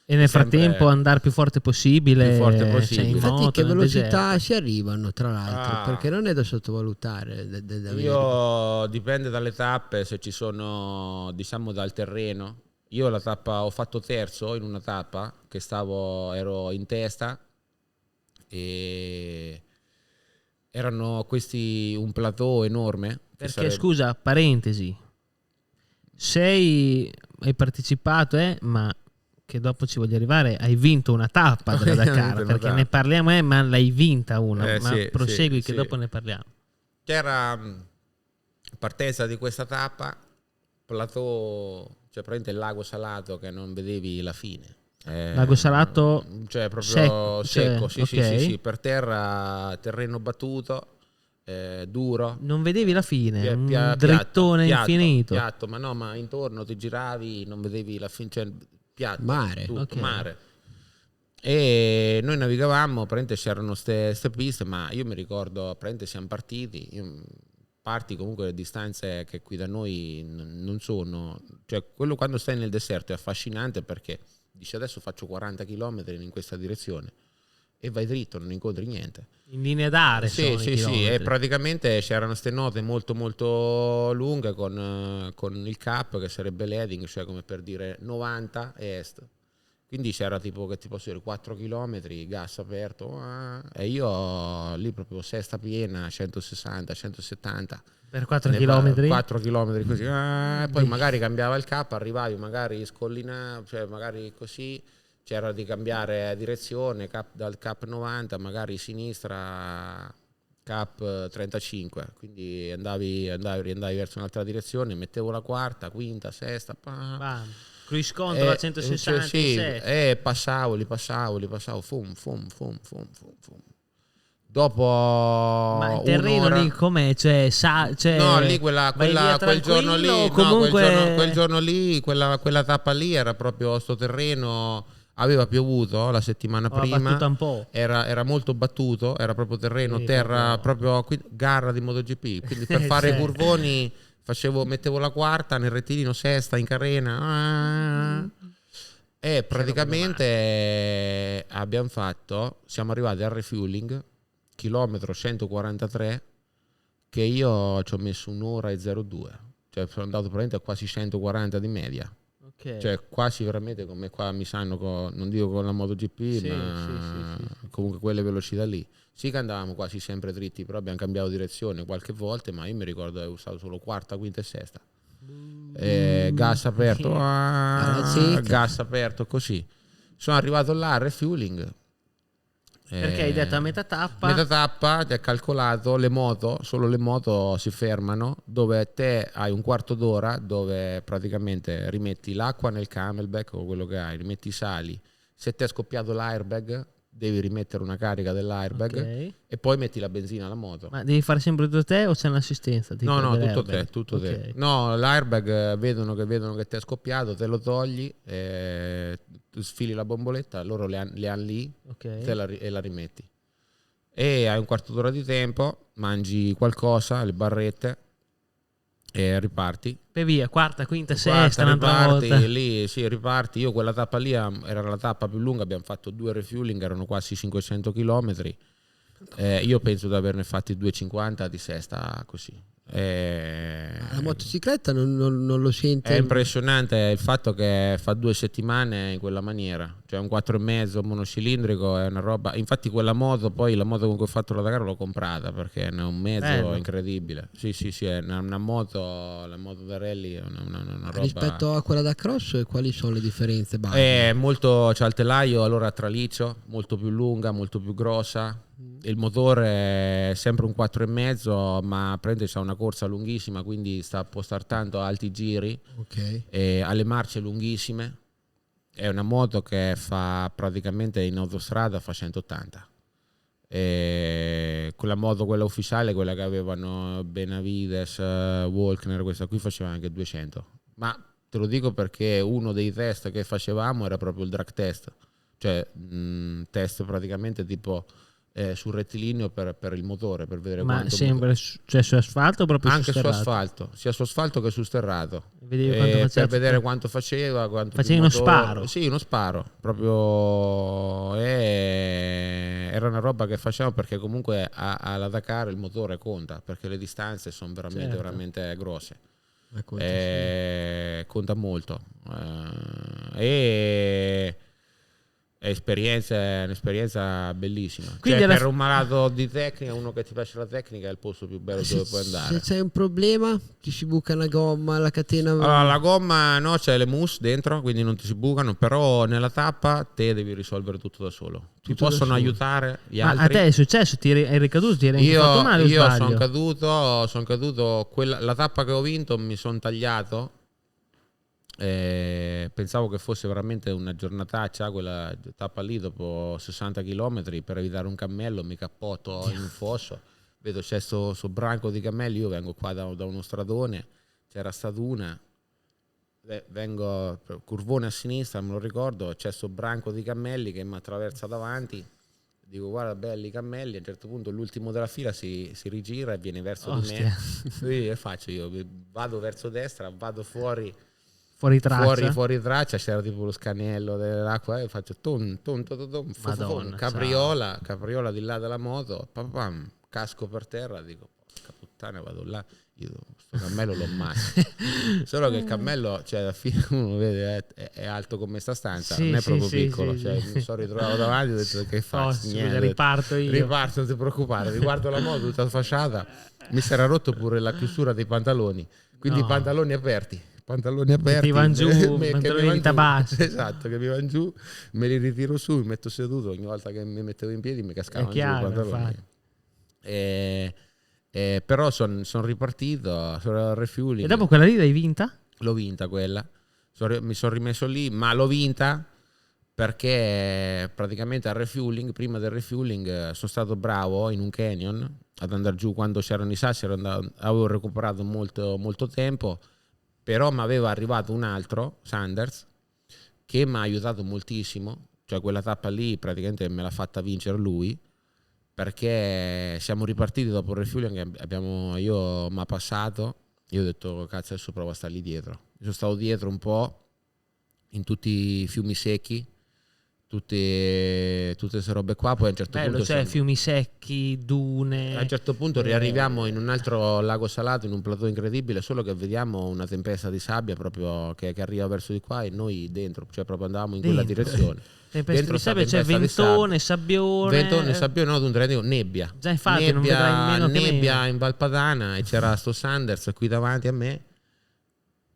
e nel frattempo andare più forte possibile. Infatti, che velocità si arrivano, tra l'altro, perché non è da sottovalutare. Io dipende dalle tappe, se ci sono, diciamo, dal terreno. Io ho fatto terzo in una tappa che ero in testa e erano questi un plateau enorme. Perché scusa, parentesi, hai partecipato, ma che dopo ci voglio arrivare, hai vinto una tappa della Dakar, perché ne parliamo, ma l'hai vinta una, ma sì, prosegui sì, che dopo ne parliamo. C'era partenza di questa tappa, plateau, cioè praticamente il lago salato che non vedevi la fine. Lago salato, cioè proprio secco, sì, okay. sì, per terra, terreno battuto, duro. Non vedevi la fine, un drittone piatto, infinito. Piatto, ma intorno ti giravi, non vedevi la fine, cioè piatto, mare, tutto, mare. E noi navigavamo, praticamente c'erano queste piste, ma io mi ricordo, praticamente siamo partiti, parti comunque le distanze che qui da noi non sono, cioè quello quando stai nel deserto è affascinante perché dici adesso faccio 40 km in questa direzione e vai dritto, non incontri niente. In linea d'area sì, e praticamente c'erano queste note molto molto lunghe con il cap che sarebbe l'heading, cioè come per dire 90 est. Quindi c'era tipo, che ti posso dire, 4 km, gas aperto, e io lì proprio sesta piena, 160, 170. Per 4 km? 4 km così, poi magari cambiava il cap, arrivavi magari scollinato, cioè magari così, c'era di cambiare direzione, dal cap 90, magari sinistra, cap 35, quindi andavi verso un'altra direzione, mettevo la quarta, quinta, sesta, cruise control a 160, sì, passavo, fum. Dopo ma il terreno lì com'è? Cioè, no, lì quel giorno lì, comunque... quel giorno lì, quella tappa lì era proprio sto terreno, aveva piovuto la settimana prima, un po'. Era molto battuto, era proprio terreno, terra, proprio gara di MotoGP, quindi per fare i curvoni mettevo la quarta nel rettilineo, sesta in carena, e praticamente siamo arrivati al refueling, chilometro 143, che io ci ho messo 1:02, cioè sono andato praticamente a quasi 140 di media. Cioè quasi veramente come qua mi sanno, non dico con la MotoGP, ma comunque quelle velocità lì. Sì che andavamo quasi sempre dritti, però abbiamo cambiato direzione qualche volta, ma io mi ricordo che avevo usato solo quarta, quinta e sesta. Gas aperto, gas aperto, così. Sono arrivato là al refueling. Perché hai detto a metà tappa? Metà tappa ti hai calcolato solo le moto si fermano, dove te hai un quarto d'ora dove praticamente rimetti l'acqua nel camelback o quello che hai, rimetti i sali. Se ti è scoppiato l'airbag devi rimettere una carica dell'airbag e poi metti la benzina alla moto. Ma devi fare sempre tutto te o c'è un'assistenza? No, tutto te. No, l'airbag vedono che ti è scoppiato, te lo togli, sfili la bomboletta, loro le hanno lì e la rimetti. E hai un quarto d'ora di tempo, mangi qualcosa, le barrette e riparti. E via, quarta, quinta, sesta, un'altra volta. Lì, sì, riparti. Io quella tappa lì era la tappa più lunga, abbiamo fatto 2 refueling, erano quasi 500 km. Io penso di averne fatti 250 di sesta così. La motocicletta non lo sente. È impressionante il fatto che fa 2 settimane in quella maniera, cioè un 4,5 monocilindrico è una roba. Infatti quella moto, poi la moto con cui ho fatto la gara l'ho comprata perché è un mezzo incredibile. Sì, è una moto, la moto da rally è una roba. Rispetto a quella da cross, quali sono le differenze base? C'ha il telaio allora a traliccio, molto più lunga, molto più grossa. Il motore è sempre un 4,5, ma praticamente c'ha una corsa lunghissima, quindi può stare tanto a alti giri, e alle marce lunghissime. È una moto che fa praticamente in autostrada fa 180. E con la moto, quella ufficiale, quella che avevano Benavides, Walkner, questa qui faceva anche 200. Ma te lo dico perché uno dei test che facevamo era proprio il drag test, cioè test praticamente tipo sul rettilineo per il motore, per vedere quanto. Ma sempre cioè su asfalto o proprio anche su asfalto, sia su asfalto che su sterrato, per vedere quanto faceva, facevi uno sparo. Sì, uno sparo proprio, era una roba che facevamo perché comunque alla Dakar il motore conta, perché le distanze sono veramente grosse. Conta molto, è un'esperienza bellissima. Quindi per un malato di tecnica, uno che ti piace la tecnica, è il posto più bello dove puoi andare. Se c'è un problema, ti si buca una gomma, la catena. Allora, la gomma no, c'è le mousse dentro, quindi non ti si bucano, però nella tappa te devi risolvere tutto da solo. Ti possono aiutare gli altri. A te è successo? È ricaduto? Ti eri fatto male? Io sono caduto, la tappa che ho vinto mi sono tagliato. Pensavo che fosse veramente una giornataccia quella tappa lì, dopo 60 km, per evitare un cammello mi cappotto in un fosso, vedo c'è sto branco di cammelli, io vengo qua da uno stradone, c'era sta duna, vengo curvone a sinistra, me lo ricordo, c'è sto branco di cammelli che mi attraversa davanti, dico guarda belli cammelli, a un certo punto l'ultimo della fila si rigira e viene verso di me, e faccio io, vado verso destra, vado fuori traccia, c'era tipo lo scanello dell'acqua e faccio capriola di là della moto, casco per terra, dico porca puttana, vado là, io sto cammello l'ho macchia. Solo che il cammello, cioè alla fine uno vede è alto come sta stanza, non è proprio piccolo, cioè mi sono ritrovato davanti e ho detto che faccio, niente, riparto, non ti preoccupare, riguardo la moto tutta fasciata, mi si era rotto pure la chiusura dei pantaloni, quindi i pantaloni aperti, che ti van giù, pantaloni di tabacco, esatto, che mi van giù, me li ritiro su, mi metto seduto, ogni volta che mi mettevo in piedi mi cascavano giù i pantaloni. Però sono ripartito, sono al refueling. E dopo quella lì l'hai vinta? L'ho vinta quella, mi sono rimesso lì, ma l'ho vinta perché praticamente al refueling, prima del refueling, sono stato bravo in un canyon ad andare giù quando c'erano i sassi, avevo recuperato molto, molto tempo, però mi aveva arrivato un altro, Sanders, che mi ha aiutato moltissimo, cioè quella tappa lì praticamente me l'ha fatta vincere lui, perché siamo ripartiti dopo il refueling, io mi ha passato, io ho detto cazzo adesso provo a stargli dietro, io sono stato dietro un po' in tutti i fiumi secchi, tutte queste robe qua, poi a un certo punto fiumi secchi, dune, a un certo punto riarriviamo in un altro lago salato, in un plateau incredibile, solo che vediamo una tempesta di sabbia proprio che arriva verso di qua e noi dentro, cioè proprio andavamo in quella direzione. Tempesta di sabbia, c'è ventone, sabbione, no, nebbia. Già infatti non vedrai nemmeno nebbia in Valpadana, e c'era sto Sanders qui davanti a me,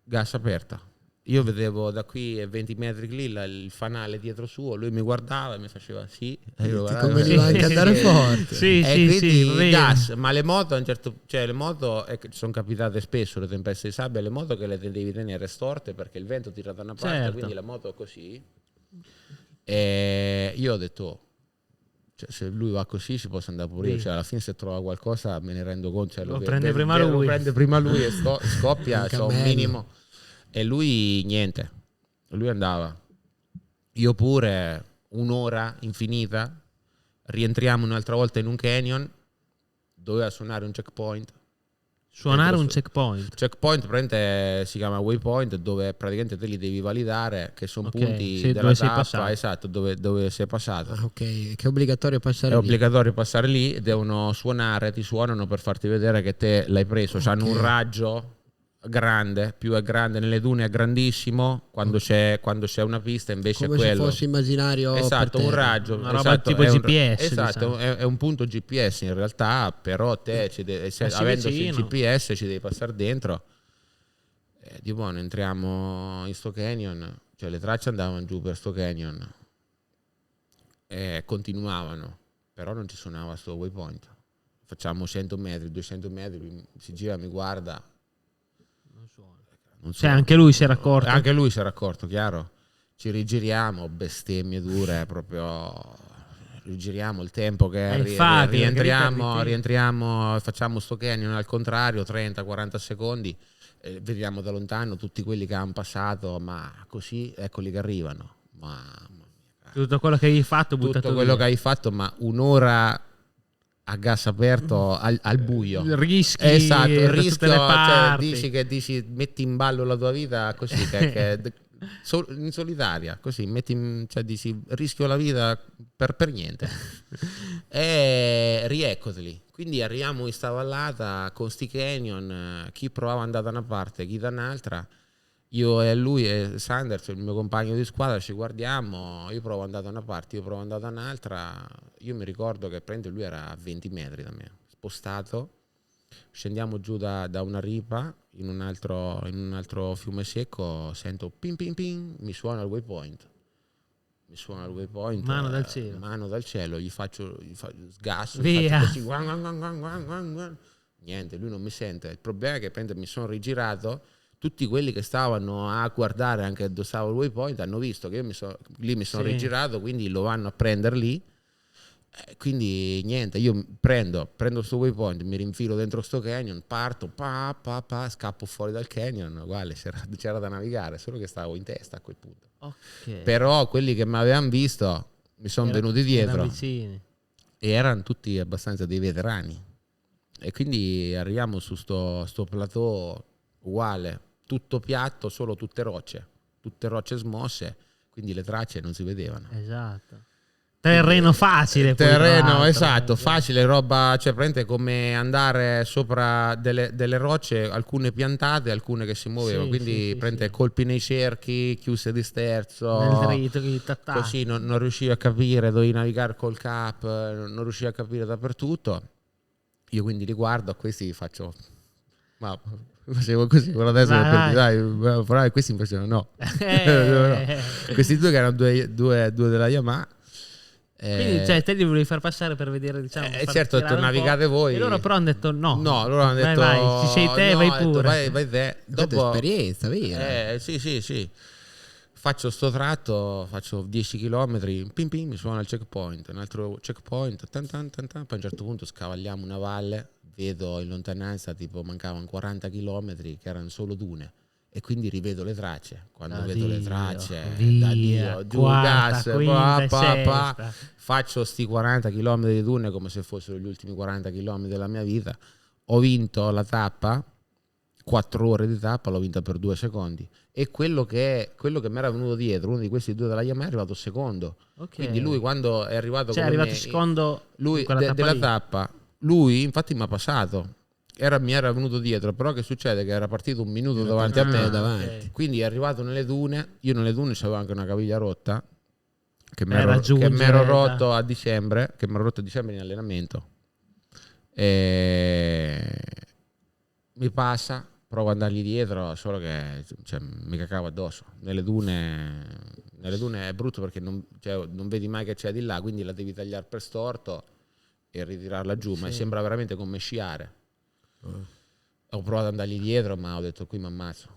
gas aperta. Io vedevo da qui 20 metri lì il fanale dietro suo, lui mi guardava e mi faceva sì, e io conveniva anche andare forte. Quindi gas, ma le moto le moto sono capitate spesso le tempeste di sabbia, le moto che le devi tenere storte perché il vento tira da una parte, quindi la moto è così. E io ho detto se lui va così ci posso andare pure io, cioè alla fine se trova qualcosa me ne rendo conto, lo prende prima lui e scoppia un minimo. E lui niente, lui andava, io pure, un'ora infinita, rientriamo un'altra volta in un canyon, doveva suonare un checkpoint. Checkpoint praticamente si chiama waypoint, dove praticamente te li devi validare, che sono punti della tappa, esatto, dove sei passato. Ok, che è obbligatorio passare lì. È obbligatorio passare lì, devono suonare, ti suonano per farti vedere che te l'hai preso, hanno un raggio grande, più è grande nelle dune è grandissimo, quando c'è una pista invece come è quello, se fosse immaginario, esatto, un raggio, una roba tipo GPS, esatto, diciamo. È un punto GPS in realtà, però te avendoci il GPS ci devi passare dentro, di buono entriamo in sto canyon, cioè le tracce andavano giù per sto canyon e continuavano, però non ci suonava sto waypoint, facciamo 100 metri, 200 metri, si gira, mi guarda, cioè anche lui si era accorto. Anche lui si era accorto, chiaro. Ci rigiriamo, bestemmie dure, proprio rigiriamo il tempo che rientriamo, facciamo sto canyon al contrario, 30-40 secondi, vediamo da lontano tutti quelli che hanno passato, ma così eccoli che arrivano. Tutto quello che hai fatto, buttato quello che hai fatto, ma un'ora a gas aperto al buio, rischi, esatto, il rischio, cioè, dici metti in ballo la tua vita così che in solitaria, così dici rischio la vita per niente e rieccoteli. Quindi arriviamo in sta vallata con sti canyon, chi provava ad andare da una parte, chi da un'altra, io e lui e Sanders, il mio compagno di squadra, ci guardiamo, io provo ad andare da una parte, io provo ad andare da un'altra, io mi ricordo che lui era a 20 metri da me, spostato, scendiamo giù da una ripa in un altro fiume secco, sento ping ping ping, mi suona il waypoint, mano dal cielo, gli faccio sgasso, via. Gli faccio così, niente, lui non mi sente. Il problema è che mi sono rigirato, tutti quelli che stavano a guardare anche dove stava il waypoint hanno visto che io mi sono rigirato, quindi lo vanno a prendere lì. Quindi niente, io prendo sto waypoint, mi rinfilo dentro sto canyon, parto, scappo fuori dal canyon, uguale, c'era da navigare, solo che stavo in testa a quel punto. Okay. Però quelli che mi avevano visto mi sono venuti dietro vicini. E erano tutti abbastanza dei veterani, e quindi arriviamo su sto plateau uguale, tutto piatto, solo tutte rocce smosse, quindi le tracce non si vedevano. Esatto. Terreno facile. Esatto, facile, roba, cioè praticamente come andare sopra delle rocce, alcune piantate, alcune che si muovevano, quindi colpi nei cerchi, chiuse di sterzo, nel dritto, così non riuscivi a capire, dovevi navigare col cap, non riuscivi a capire dappertutto. Io quindi li guardo a questi, facevo così, però adesso dai, questi invece no. Questi due che erano due della Yamaha. Quindi te li volevi far passare per vedere, diciamo, certo, ho detto navigate voi, e loro però hanno detto no, loro hanno detto vai, ci sei te, vai pure, vai te. Dopo esperienza vera. Sì, faccio sto tratto, faccio 10 km, pim pim, mi suona il checkpoint, un altro checkpoint, poi a un certo punto scavagliamo una valle, vedo in lontananza tipo mancavano 40 km che erano solo dune. E quindi rivedo le tracce. Quando vedo le tracce, da Dio, giù gas, faccio sti 40 km di dune come se fossero gli ultimi 40 km della mia vita. Ho vinto la tappa, 4 ore di tappa, l'ho vinta per 2 secondi. E quello che mi era venuto dietro, uno di questi due della Yamaha, è arrivato secondo. Okay. Quindi lui quando è arrivato secondo della tappa, lui infatti mi ha passato. Mi era venuto dietro, però che succede? Che era partito un minuto davanti a me, davanti. Quindi è arrivato nelle dune. Io nelle dune c'avevo anche una caviglia rotta che mi ero rotto a dicembre, in allenamento. E mi passa, provo ad andargli dietro, solo che mi cacavo addosso. Nelle dune è brutto perché non vedi mai che c'è di là, quindi la devi tagliare per storto e ritirarla giù, ma sembra veramente come sciare. Ho provato ad andargli dietro, ma ho detto qui mi ammazzo.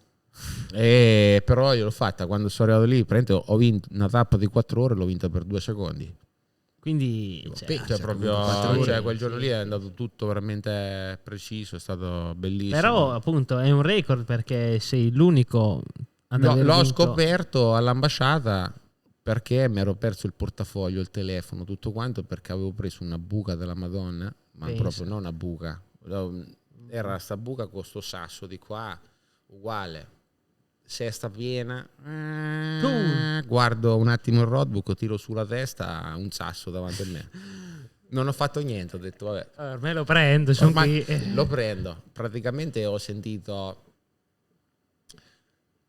Però io l'ho fatta. Quando sono arrivato lì, ho vinto una tappa di 4 ore, l'ho vinta per 2 secondi. Quindi quel giorno lì è andato tutto veramente preciso, è stato bellissimo. Però appunto è un record perché sei l'unico ad aver l'ho vinto. scoperto all'ambasciata perché mi ero perso il portafoglio, il telefono, tutto quanto, perché avevo preso una buca della Madonna, ma proprio non una buca. Era sta buca con sto sasso di qua uguale, sesta piena, guardo un attimo il roadbook, tiro sulla testa, un sasso davanti a me. Non ho fatto niente, ho detto vabbè, me lo prendo, lo prendo. Praticamente ho sentito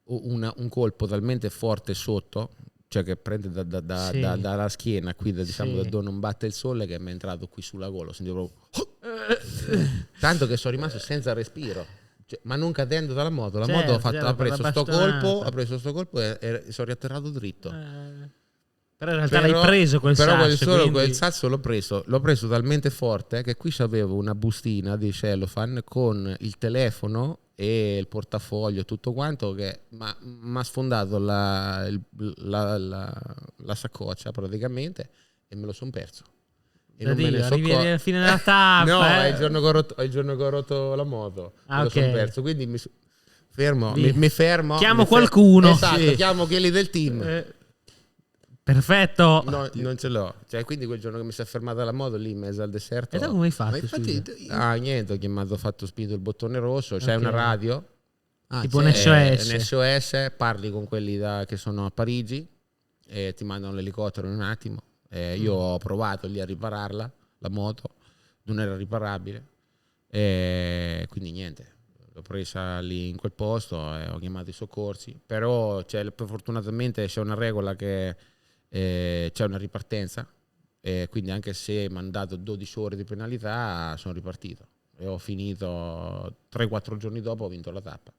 un colpo talmente forte sotto, cioè che prende dalla schiena qui, diciamo da dove non batte il sole, che mi è entrato qui sulla gola, sentivo proprio tanto che sono rimasto senza respiro, ma non cadendo dalla moto. La moto ha preso sto colpo e sono riatterrato dritto. Però in realtà l'hai preso quel sasso. Quel sasso l'ho preso talmente forte che qui c'avevo una bustina di cellophane con il telefono e il portafoglio e tutto quanto, che mi ha sfondato la saccoccia praticamente, e me lo sono perso. E non me ne arrivi alla fine della tappa. No, è il giorno che ho rotto la moto. Me lo sono perso, quindi mi fermo. Chiamo qualcuno. Esatto, chiamo quelli del team. Perfetto. No, non ce l'ho. Quindi quel giorno che mi si è fermata la moto lì in mezzo al deserto. E tu come hai fatto? Niente, ho chiamato, ho fatto spinto il bottone rosso. C'è una radio. Tipo un SOS. Un SOS, parli con quelli che sono a Parigi e ti mandano l'elicottero in un attimo. Io ho provato lì a ripararla, la moto, non era riparabile. Quindi niente. l'ho presa lì in quel posto e ho chiamato i soccorsi, però fortunatamente c'è una regola che c'è una ripartenza, quindi anche se mi hanno dato 12 ore di penalità sono ripartito e ho finito 3-4 giorni dopo, ho vinto la tappa.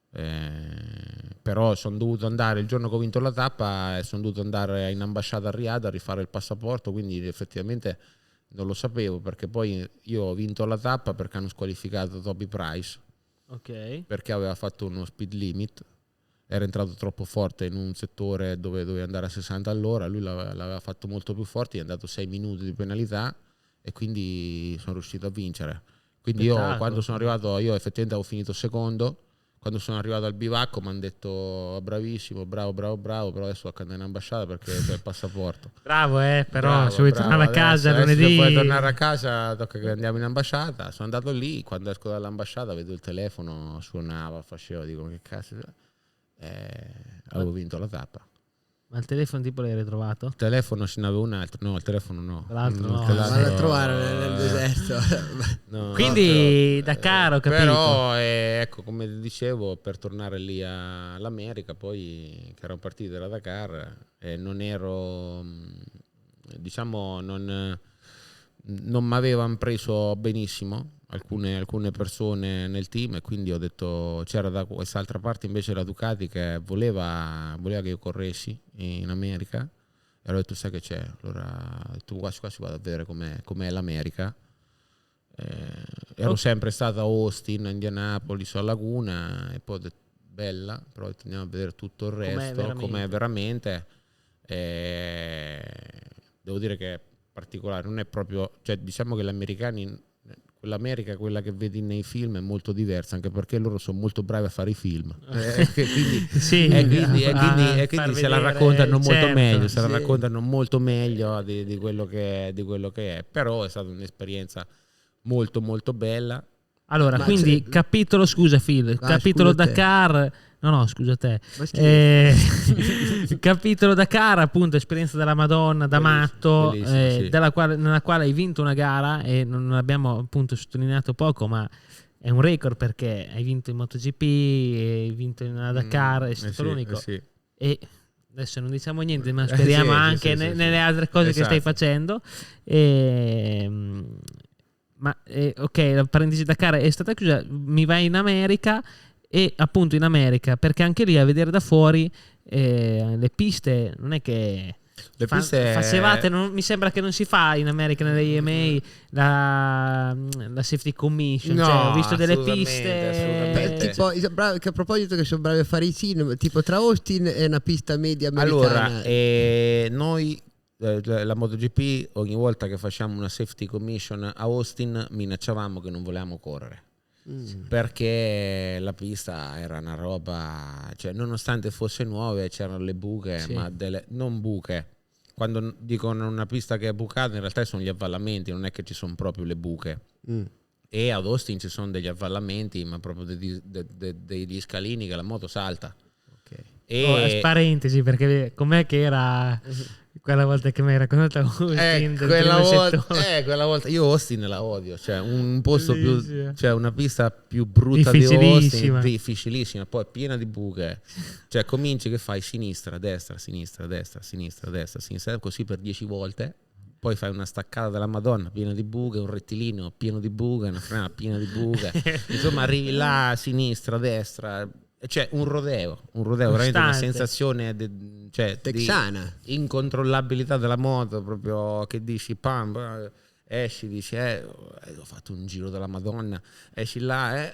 Però sono dovuto andare il giorno che ho vinto la tappa, sono dovuto andare in ambasciata a Riyadh a rifare il passaporto, quindi effettivamente non lo sapevo, perché poi io ho vinto la tappa perché hanno squalificato Toby Price, perché aveva fatto uno speed limit, era entrato troppo forte in un settore dove doveva andare a 60 all'ora, lui l'aveva fatto molto più forte, gli è andato 6 minuti di penalità e quindi sono riuscito a vincere. Quindi io quando sono arrivato, io effettivamente avevo finito secondo. Quando sono arrivato al bivacco mi hanno detto bravissimo, bravo, però adesso devo andare in ambasciata perché c'è il passaporto. Bravo, però se vuoi tornare a casa lunedì... Se vuoi tornare a casa tocca che andiamo in ambasciata. Sono andato lì, quando esco dall'ambasciata vedo il telefono, suonava, facevo, dico che cazzo... avevo vinto la tappa. Ma il telefono tipo l'hai ritrovato? Il telefono ce n'avevo un altro. No, il telefono no. L'altro no. Vado a trovare nel deserto. No, quindi Dakar, ho capito. Però ecco, come dicevo, per tornare lì all'America, poi che ero partito da Dakar, non ero, diciamo, non mi avevano preso benissimo alcune persone nel team, e quindi ho detto, c'era da quest'altra parte invece la Ducati che voleva che io corressi in America, e ho detto, sai che c'è, allora tu quasi vado a vedere com'è l'America. Ero sempre stato a Austin, a Indianapolis, a Laguna, e poi ho detto, bella, però ho detto, andiamo a vedere tutto il resto, com'è veramente. Devo dire che è particolare, non è proprio, cioè diciamo che gli americani, quell'America, quella che vedi nei film, è molto diversa, anche perché loro sono molto bravi a fare i film, quindi se la raccontano molto meglio, la raccontano molto meglio di quello che è, però è stata un'esperienza molto molto bella. Allora, quindi capitolo, scusa Phil, capitolo Dakar, no scusa te, capitolo Dakar, appunto, esperienza della Madonna da matto, sì. nella quale hai vinto una gara, e non abbiamo appunto sottolineato poco, ma è un record perché hai vinto in MotoGP, hai vinto in una Dakar, è stato l'unico. Sì. E adesso non diciamo niente, ma speriamo anche nelle altre cose che stai facendo. Ma ok, la parentesi Dakar è stata chiusa, mi vai in America, e appunto in America, perché anche lì a vedere da fuori le piste non è che facevate, mi sembra che non si fa in America nelle EMA la safety commission, no, cioè, ho visto delle piste tipo, che a proposito che sono bravi a fare i film, tipo tra Austin e una pista media americana. Allora, noi la MotoGP, ogni volta che facciamo una safety commission a Austin minacciavamo che non volevamo correre, perché la pista era una roba, cioè nonostante fosse nuova c'erano le buche, ma non buche, quando dicono una pista che è bucata in realtà sono gli avvallamenti, non è che ci sono proprio le buche. E ad Austin ci sono degli avvallamenti, ma proprio degli scalini che la moto salta. Parentesi, perché com'è che era quella volta che mi hai raccontato Austin, quella volta io Austin la odio, cioè un posto cioè una pista più brutta di Austin, difficilissima, poi piena di buche, cioè cominci che fai sinistra, destra, sinistra, destra, sinistra, destra, sinistra, così per 10 volte, poi fai una staccata della Madonna piena di buche, un rettilineo pieno di buche, una frenata piena di buche, insomma arrivi là, sinistra, destra, cioè un rodeo veramente, una sensazione texana, di incontrollabilità della moto, proprio, che dici pam, esci, dici ho fatto un giro della Madonna, esci là,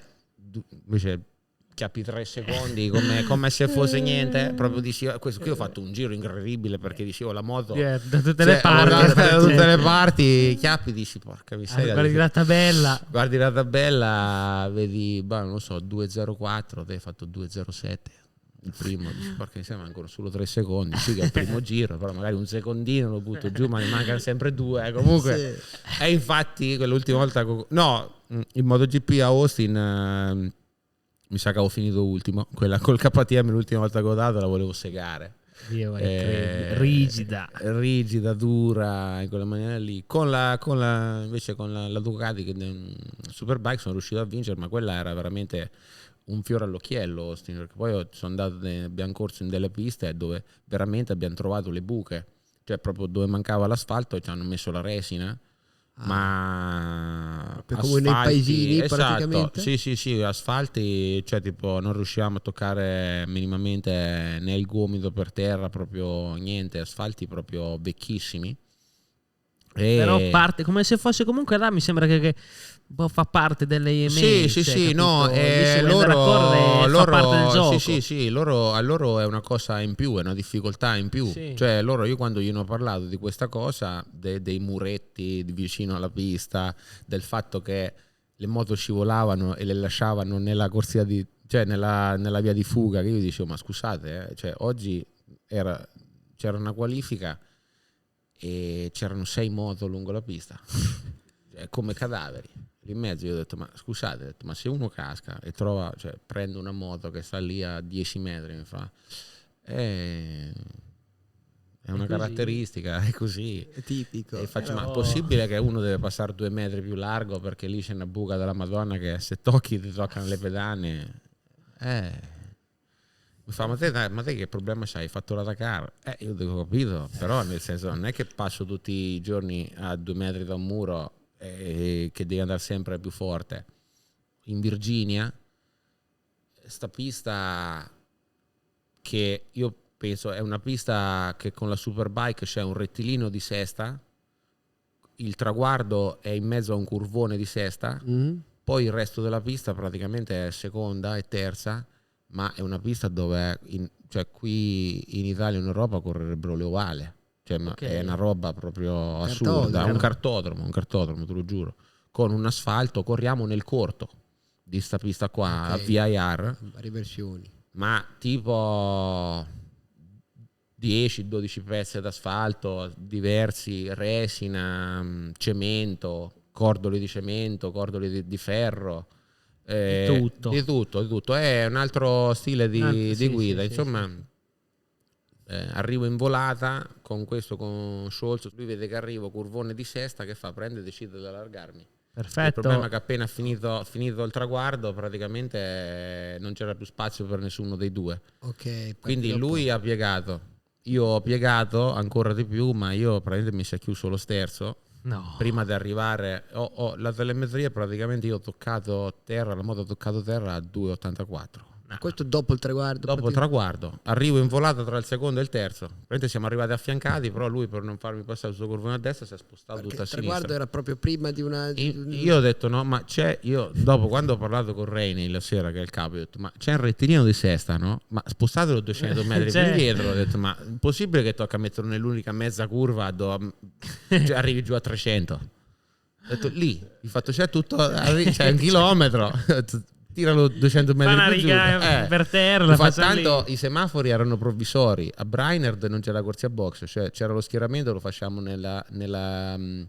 invece chiappi 3 secondi come se fosse niente, proprio dici questo qui ho fatto un giro incredibile, perché dicevo la moto da tutte le parti, da tutte le parti, chiappi, dici porca miseria, guardi la tabella, vedi non lo so, 2.04, te hai fatto 2.07 il primo, perché mi sembra ancora solo 3 secondi, sì che è il primo giro, però magari un secondino lo butto giù, ma ne mancano sempre 2, comunque e infatti quell'ultima volta il MotoGP a Austin mi sa che avevo finito ultimo, quella col KTM l'ultima volta che ho dato la volevo segare, rigida, dura, in quella maniera lì. Invece con la Ducati, che Superbike, sono riuscito a vincere, ma quella era veramente un fiore all'occhiello, Austin, perché poi abbiamo corso in delle piste dove veramente abbiamo trovato le buche, cioè proprio dove mancava l'asfalto ci hanno messo la resina. Ma come nei paesini, esatto, praticamente. sì, asfalti, cioè tipo non riuscivamo a toccare minimamente né il gomito per terra, proprio niente, asfalti proprio vecchissimi. Però parte come se fosse comunque là, mi sembra che fa parte delle sì, no, loro, fa parte del gioco. Sì, a loro è una cosa in più, è una difficoltà in più. Sì. Cioè io quando gli ho parlato di questa cosa, dei muretti vicino alla pista, del fatto che le moto scivolavano e le lasciavano nella corsia cioè nella via di fuga, che io dicevo, ma scusate, cioè oggi c'era una qualifica e c'erano 6 moto lungo la pista, cioè, come cadaveri in mezzo. Io ho detto, ma scusate, ma se uno casca e prende una moto che sta lì a 10 metri, mi fa è una caratteristica, è così, è tipico. E faccio, ma è possibile che uno deve passare 2 metri più largo perché lì c'è una buca della Madonna che se tocchi ti toccano le pedane? Mi fa, ma te che problema c'hai? Hai fatto la Dakar? Io ho capito, però nel senso non è che passo tutti i giorni a 2 metri da un muro che devi andare sempre più forte. In Virginia, sta pista che io penso è una pista che con la Superbike c'è un rettilineo di sesta, il traguardo è in mezzo a un curvone di sesta, poi il resto della pista praticamente è seconda e terza, ma è una pista dove cioè qui in Italia e in Europa correrebbero le ovale, cioè è una roba proprio assurda, un cartodromo, te lo giuro, con un asfalto. Corriamo nel corto di sta pista qua, a VIR, varie versioni, ma tipo 10-12 pezzi d'asfalto diversi, resina, cemento, cordoli di cemento, cordoli di ferro, di tutto. È un altro stile di guida, insomma. Arrivo in volata con Scholz, lui vede che arrivo, curvone di sesta, che fa? Prende e decide di allargarmi. Perfetto. Il problema è che appena finito il traguardo praticamente non c'era più spazio per nessuno dei due, quindi lui ha piegato, io ho piegato ancora di più, ma io praticamente mi si è chiuso lo sterzo. No. Prima di arrivare la telemetria, praticamente io ho toccato terra, la moto ha toccato terra a 2,84. Questo dopo il traguardo? Dopo il traguardo, arrivo in volata tra il secondo e il terzo. Praticamente siamo arrivati affiancati, però lui, per non farmi passare il suo curvone a destra, si è spostato tutto a sinistra. Il traguardo era proprio prima di una... Io ho detto no, ma dopo quando ho parlato con Reini la sera, che è il capo, ho detto, ma c'è un rettilineo di sesta, no? Ma spostatelo 200 metri più indietro. Ho detto, ma è possibile che tocca metterlo nell'unica mezza curva dove arrivi giù a 300? Ho detto, lì, il fatto c'è tutto, c'è un chilometro. Tiralo 200 metri una più riga giù. per terra, tanto lì. I semafori erano provvisori. A Brainerd non c'era corsia box, cioè c'era lo schieramento, lo facciamo nel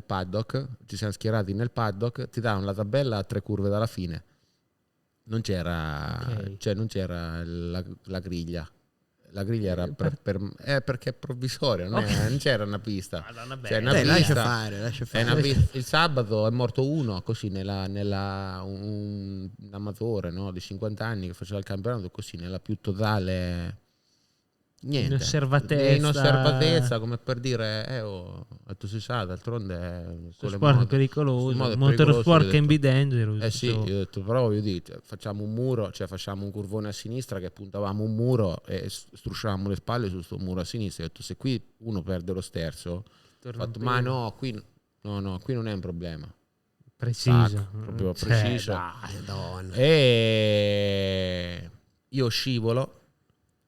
paddock. Ci siamo schierati nel paddock, ti davano la tabella a 3 curve dalla fine. Non c'era, non c'era la griglia. La griglia era perché è provvisoria, non c'era una pista. C'è una pista. Lascia fare. Il sabato è morto uno così un amatore, no, di 50 anni che faceva il campionato così nella più totale inosservatezza, come per dire tu si sa, d'altronde sport pericoloso, motorsport can be dangerous. Sì, io ho detto, però voglio dire, facciamo un muro, cioè facciamo un curvone a sinistra che puntavamo un muro e strusciavamo le spalle su sto muro a sinistra. Ho detto, se qui uno perde lo sterzo, ma no, qui non è un problema. Preciso, proprio preciso. E io scivolo,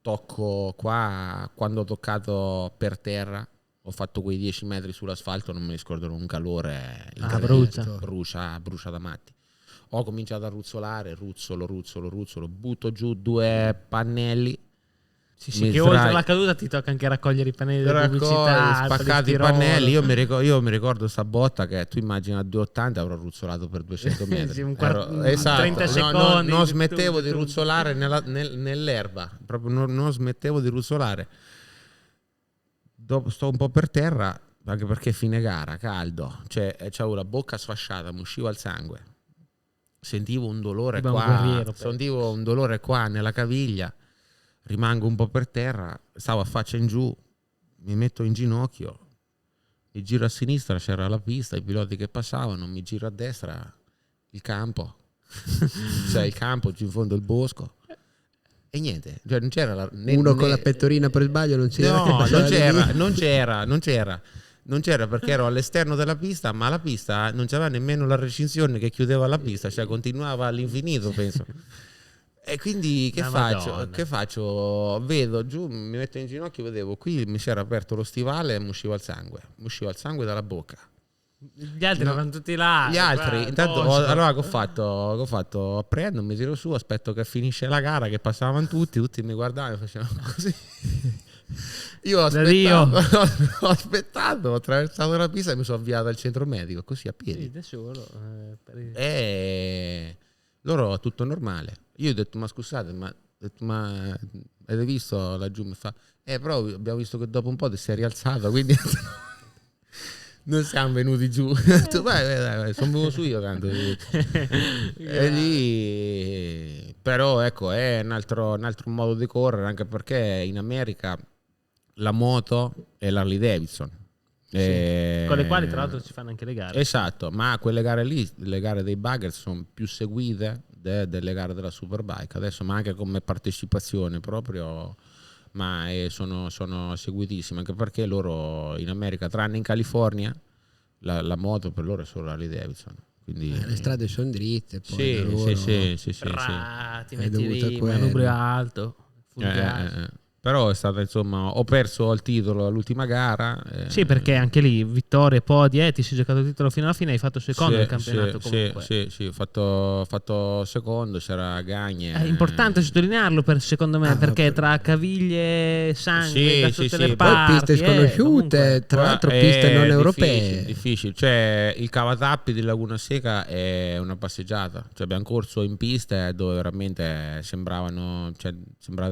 tocco qua, quando ho toccato per terra, ho fatto quei 10 metri sull'asfalto, non me ne scordo, un calore brucia da matti. Ho cominciato a ruzzolare, ruzzolo, butto giù 2 pannelli, Sì, che oltre alla caduta ti tocca anche raccogliere i pannelli della pubblicità, spaccati i pannelli. Io mi ricordo sta botta che tu immagini a 2,80 avrò ruzzolato per 200 metri. Esatto, 30 secondi. Non smettevo di ruzzolare nell'erba, proprio non smettevo di ruzzolare. Dopo sto un po' per terra, anche perché fine gara, caldo, cioè c'avevo la bocca sfasciata, mi usciva il sangue, sentivo un dolore sentivo un dolore qua nella caviglia. Rimango un po' per terra, stavo a faccia in giù, mi metto in ginocchio, mi giro a sinistra, c'era la pista, i piloti che passavano, mi giro a destra, il campo, cioè il campo, giù in fondo il bosco. E niente, cioè non c'era con la pettorina per sbaglio non c'era. No, non c'era perché ero all'esterno della pista, ma la pista non c'aveva nemmeno la recinzione che chiudeva la pista, cioè continuava all'infinito, penso. E quindi che faccio? Vedo giù, mi metto in ginocchio, vedevo qui mi si era aperto lo stivale e mi usciva il sangue dalla bocca. Gli altri erano tutti là. Gli altri, intanto allora che ho fatto? Prendo, mi tiro su, aspetto che finisce la gara, che passavano tutti mi guardavano e facevano così. Io ho aspettato, ho attraversato la pista e mi sono avviato al centro medico, così a piedi. Sì, da solo. E loro tutto normale. Io ho detto, ma scusate, ma avete visto laggiù? Mi fa, però abbiamo visto che dopo un po' ti sei rialzato, quindi non siamo venuti giù. Vai, sono venuto su io tanto. E lì, però ecco, è un altro modo di correre, anche perché in America la moto è l'Harley Davidson. Sì, con le quali tra l'altro si fanno anche le gare. Esatto, ma quelle gare lì, le gare dei bugger sono più seguite delle gare della Superbike adesso, ma anche come partecipazione proprio, ma sono seguitissime, anche perché loro in America, tranne in California, la moto per loro è solo Harley Davidson. Quindi, le strade sono dritte, poi ti metti lì, manubrio alto, però è stata, insomma, ho perso il titolo all'ultima gara. Sì, perché anche lì vittorie, podi, ti sei giocato il titolo fino alla fine, hai fatto secondo nel campionato comunque. Sì, ho fatto secondo, c'era Gagne. È importante sottolinearlo secondo me, perché tra caviglie, sangue da tutte le parti, poi piste sconosciute, tra l'altro piste non europee. Difficile, cioè il Cavatappi di Laguna Seca è una passeggiata, cioè abbiamo corso in piste dove veramente sembrava di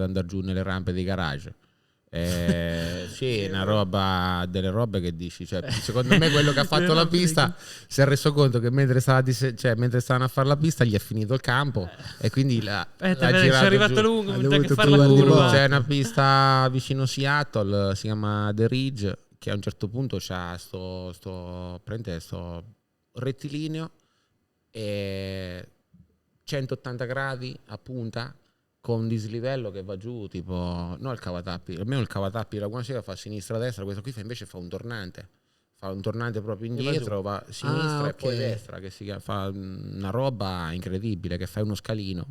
andare giù nelle rampe dei garage. Sì, una roba, delle robe che dici, cioè, secondo me quello che ha fatto la pista si è reso conto che mentre stavano a fare la pista gli è finito il campo e quindi l'ha girato è arrivato giù. lungo, che fare la curva. C'è una pista vicino Seattle, si chiama The Ridge, che a un certo punto c'ha sto rettilineo e 180 gradi a punta, con un dislivello che va giù, tipo, no, il Cavatappi, almeno il Cavatappi la Laguna Seca fa sinistra-destra, questo qui invece fa un tornante proprio indietro, va a sinistra e poi destra, che fa una roba incredibile, che fa uno scalino.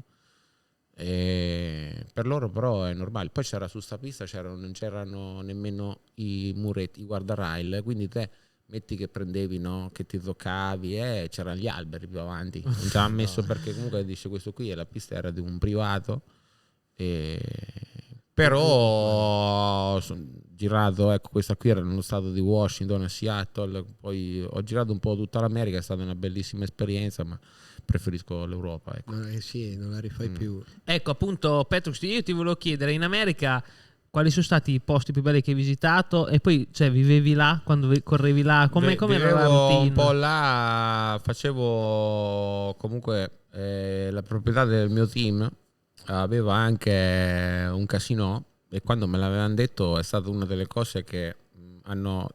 E per loro però è normale. Poi c'era su sta pista, non c'erano nemmeno i muretti, i guardarail, quindi te metti che prendevi, no, che ti toccavi, c'erano gli alberi più avanti, non ci aveva messo perché comunque dice questo qui, la pista era di un privato. Però sono girato, ecco, questa qui era nello stato di Washington, a Seattle, poi ho girato un po' tutta l'America, è stata una bellissima esperienza, ma preferisco l'Europa, ecco. Sì, non la rifai più. Ecco, appunto, Petrux, io ti volevo chiedere, in America quali sono stati i posti più belli che hai visitato, e poi, cioè, vivevi là quando correvi là, come era la routine? Un po' là, facevo comunque la proprietà del mio team aveva anche un casino, e quando me l'avevano detto è stata una delle cose che hanno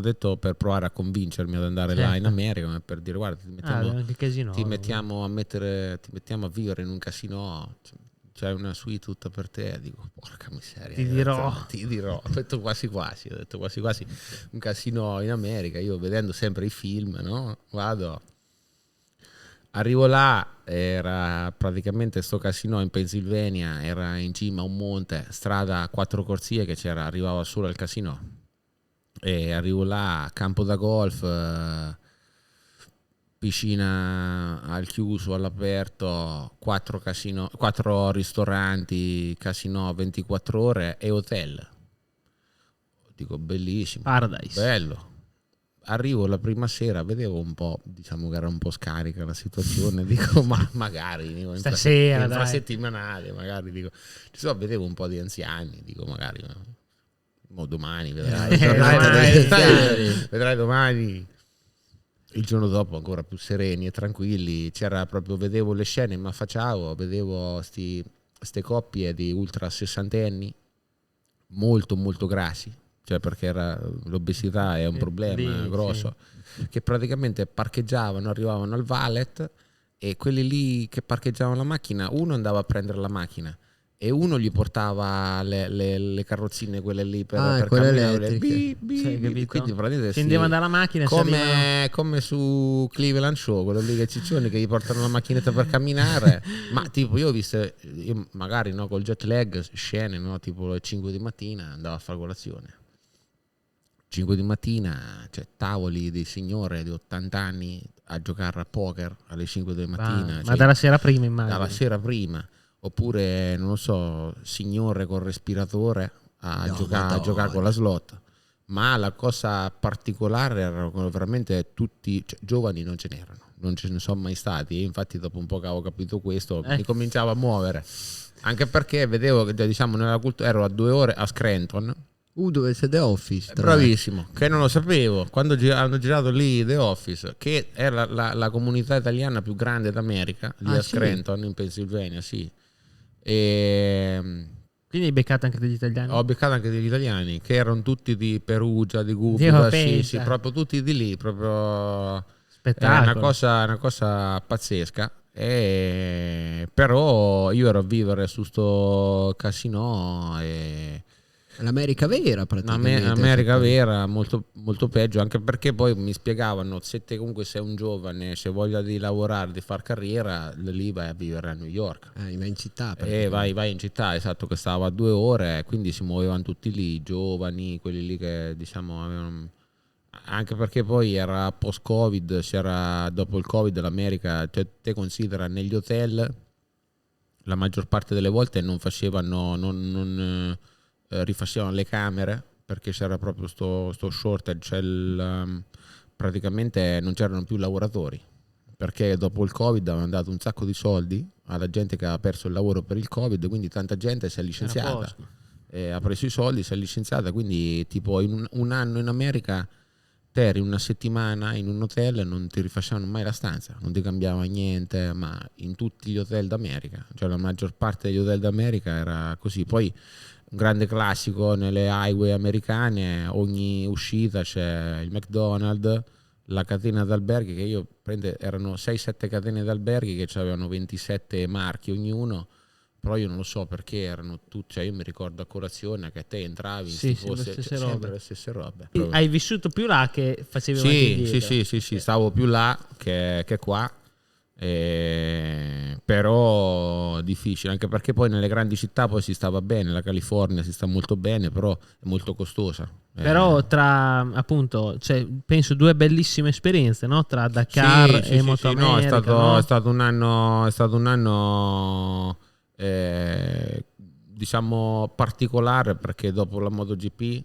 detto per provare a convincermi ad andare là in America, per dire guarda ti mettiamo a vivere in un casino, c'è una suite tutta per te. Dico porca miseria, ti dirò. Ho detto quasi un casino in America, io vedendo sempre i film, no? Arrivo là, era praticamente sto casino in Pennsylvania, era in cima a un monte, strada a 4 corsie che arrivava solo al casino. E arrivo là, campo da golf, piscina al chiuso, all'aperto, 4 ristoranti, casinò 24 ore e hotel. Dico, bellissimo, Paradise. bello. Arrivo la prima sera, vedevo un po', diciamo che era un po' scarica la situazione, dico ma magari stasera, infrasettimanale, magari dico, vedevo un po' di anziani, dico magari domani vedrai, vedrai domani. Il giorno dopo ancora più sereni e tranquilli, c'era proprio, vedevo le scene, mi affacciavo, vedevo ste coppie di ultra sessantenni molto molto grassi, cioè perché l'obesità è un problema grosso, che praticamente parcheggiavano, arrivavano al valet e quelli lì che parcheggiavano la macchina, uno andava a prendere la macchina e uno gli portava le carrozzine, quelle lì per camminare, quindi praticamente scendeva dalla macchina come su Cleveland Show, quello lì che ciccioni che gli portano la macchinetta per camminare. Ma tipo io ho visto, magari no, col jet lag, scene, no, tipo alle 5 di mattina andavo a fare colazione, 5 di mattina, cioè tavoli di signore di 80 anni a giocare a poker alle 5 di mattina, ma dalla sera prima, immagino. Dalla sera prima. Oppure, non lo so, signore col respiratore a giocare con la slot. Ma la cosa particolare erano veramente tutti, cioè, giovani non ce n'erano, non ce ne sono mai stati. E infatti dopo un po' che avevo capito questo mi cominciavo a muovere. Anche perché vedevo che, diciamo, nella cultura ero a 2 ore a Scranton. Dove c'è The Office? Bravissimo, che non lo sapevo. Quando hanno girato lì The Office, che è la comunità italiana più grande d'America, lì a Scranton, in Pennsylvania, sì. Quindi hai beccato anche degli italiani? Ho beccato anche degli italiani che erano tutti di Perugia, di Gupida, sì, proprio tutti di lì, proprio spettacolo. È una cosa pazzesca. Però io ero a vivere su sto casino e l'America vera praticamente. L'America vera, molto, molto peggio, anche perché poi mi spiegavano, se te comunque sei un giovane, se voglia di lavorare, di far carriera, lì vai a vivere a New York. Vai in città. Vai in città, esatto, che stava a 2 ore, quindi si muovevano tutti lì, giovani, quelli lì che diciamo avevano... Anche perché poi era post-Covid, c'era dopo il Covid l'America, cioè te considera negli hotel, la maggior parte delle volte non facevano... rifacevano le camere perché c'era proprio sto shortage, praticamente non c'erano più lavoratori perché dopo il Covid avevano dato un sacco di soldi alla gente che aveva perso il lavoro per il Covid, quindi tanta gente si è licenziata, ha preso i soldi, si è licenziata, quindi tipo in un anno in America te eri una settimana in un hotel e non ti rifacevano mai la stanza, non ti cambiava niente, ma in tutti gli hotel d'America, cioè la maggior parte degli hotel d'America era così. Poi un grande classico nelle highway americane, ogni uscita c'è il McDonald's, la catena d'alberghi, che io erano 6-7 catene d'alberghi che avevano 27 marchi ognuno, però io non lo so perché erano tutti, cioè io mi ricordo a colazione che te entravi sempre le stesse robe. Hai vissuto più là che facevi sì, stavo più là che qua. Però difficile, anche perché poi nelle grandi città poi si stava bene, la California si sta molto bene, però è molto costosa. Però tra appunto, cioè, penso 2 bellissime esperienze, no? Tra Dakar e Moto America. No, è stato un anno diciamo particolare, perché dopo la MotoGP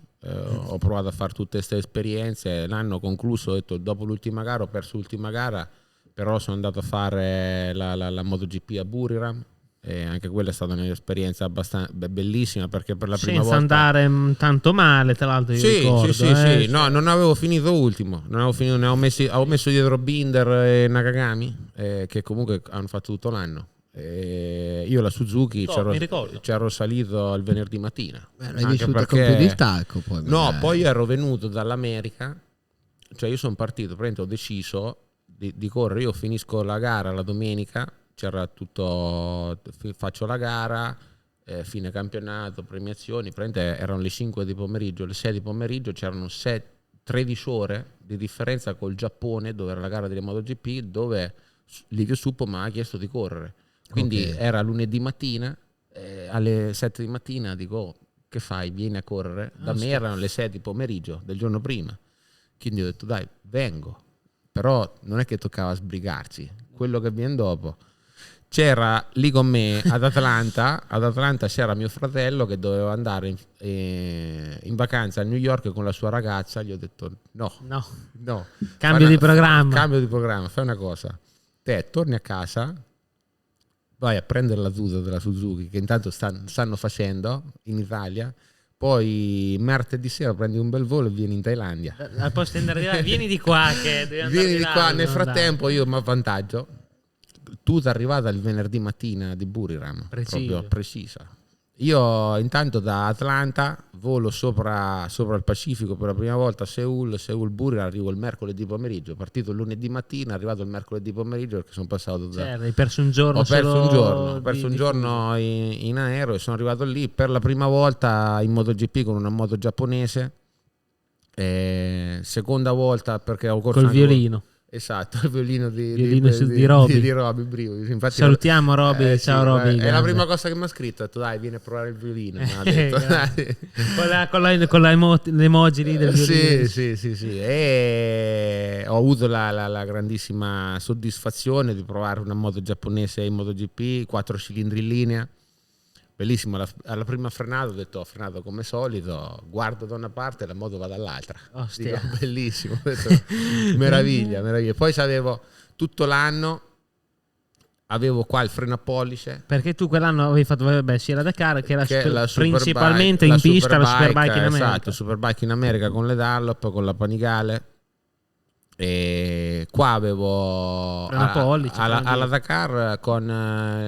ho provato a fare tutte queste esperienze. L'anno concluso, ho detto, dopo l'ultima gara ho perso l'ultima gara, però sono andato a fare la MotoGP a Buriram e anche quella è stata un'esperienza abbastanza bellissima, perché per la prima volta, senza andare tanto male, tra l'altro io ricordo, sì. No, non avevo finito ultimo, avevo messo dietro Binder e Nakagami, che comunque hanno fatto tutto l'anno. Io la Suzuki c'ero salito il venerdì mattina. L'hai vissuta con più distacco poi. No, poi ero venuto dall'America, cioè io sono partito, ho deciso di correre, io finisco la gara la domenica, c'era tutto, faccio la gara, fine campionato, premiazioni, erano le 5 di pomeriggio, le 6 di pomeriggio, c'erano 13 ore di differenza col Giappone, dove era la gara delle MotoGP, dove Livio Suppo mi ha chiesto di correre, quindi era lunedì mattina, alle 7 di mattina dico, che fai, vieni a correre, da me erano le 6 di pomeriggio del giorno prima, quindi ho detto dai, vengo. però non è che toccava sbrigarci. Quello che viene dopo, c'era lì con me ad Atlanta c'era mio fratello che doveva andare in vacanza a New York con la sua ragazza. Gli ho detto no. Cambio di programma, fai una cosa, te torni a casa, vai a prendere la tuta della Suzuki che intanto stanno facendo in Italia, poi martedì sera prendi un bel volo e vieni in Thailandia. Al posto di andare vieni di qua che devi andare vieni di qua. Nel frattempo io mi avvantaggio, tuta arrivata il venerdì mattina di Buriram, proprio precisa. Io intanto da Atlanta volo sopra il Pacifico per la prima volta a Seul Buriram, arrivo il mercoledì pomeriggio, partito il lunedì mattina, arrivato il mercoledì pomeriggio perché sono passato hai perso un giorno. Ho perso un giorno in aereo e sono arrivato lì per la prima volta in MotoGP con una moto giapponese, seconda volta perché ho corso col violino. Esatto, il violino di Roby Brivio. Infatti, salutiamo Roby, ciao Roby. È la prima cosa che mi ha scritto, ha detto dai vieni a provare il violino. con l'emoji lì del violino. Sì. E ho avuto la grandissima soddisfazione di provare una moto giapponese in MotoGP, 4 cilindri in linea. Bellissimo, alla prima frenata ho detto ho frenato come solito, guardo da una parte e la moto va dall'altra. Dico, bellissimo, ho detto, meraviglia. Poi c'avevo tutto l'anno, avevo qua il freno a pollice. Perché tu quell'anno avevi fatto sia la Dakar che era principalmente in pista, la Superbike in America. Esatto, Superbike in America con le Dunlop, con la Panigale. E qua avevo alla Dakar con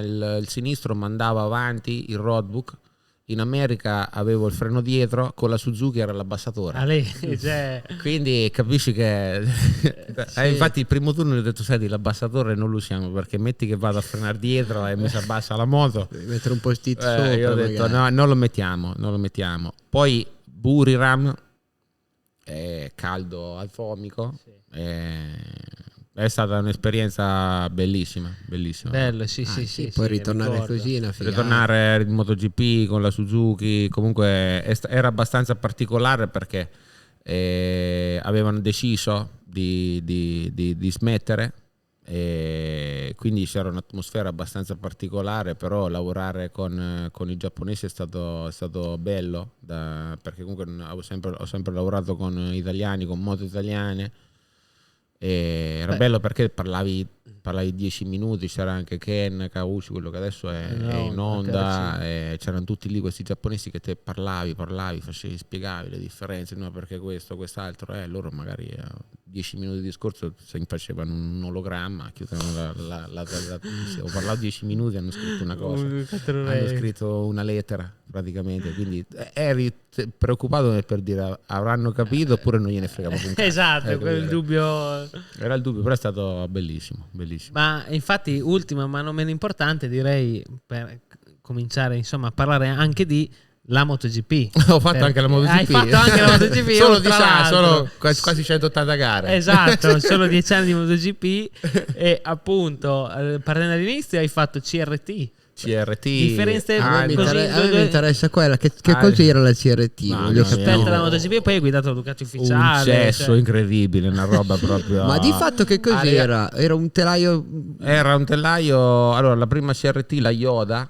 il sinistro mandava avanti il roadbook, in America avevo il freno dietro, con la Suzuki era l'abbassatore. Quindi capisci che infatti il primo turno ho detto senti l'abbassatore non lo usiamo perché metti che vado a frenare dietro e mi si abbassa la moto, devi mettere un post-it sopra. Io ho detto no, non lo mettiamo. Poi Buriram caldo atomico, è stata un'esperienza bellissima. Bello, poi ritornare così ritornare in MotoGP con la Suzuki comunque era abbastanza particolare perché avevano deciso di smettere e quindi c'era un'atmosfera abbastanza particolare, però lavorare con i giapponesi è stato bello perché comunque ho sempre lavorato con italiani, con moto italiane, e era bello perché parlavi 10 minuti, c'era anche Ken Kawuchi, quello che adesso è in Honda, c'erano tutti lì questi giapponesi che te parlavi, spiegavi le differenze, no, perché questo, quest'altro, loro magari 10 minuti di discorso se facevano un ologramma, chiudevano ho parlato 10 minuti, hanno scritto una cosa, hanno scritto una lettera praticamente, quindi eri preoccupato per dire avranno capito oppure non gliene fregava un cazzo. Esatto, quel dubbio era il dubbio, però è stato bellissimo. Ma infatti ultima ma non meno importante direi, per cominciare insomma a parlare anche di la MotoGP. Ho fatto anche la MotoGP. Hai fatto anche la MotoGP. Solo quasi 180 gare. Esatto, solo 10 anni di MotoGP e appunto partendo dall'inizio hai fatto CRT. Differenze a me mi interessa quella che cos'era la CRT. Aspetta, la MotoGP, poi hai guidato la Ducati ufficiale, un cesso incredibile, una roba proprio. Ma di fatto che cos'era? Era un telaio. Allora la prima CRT, la Yoda,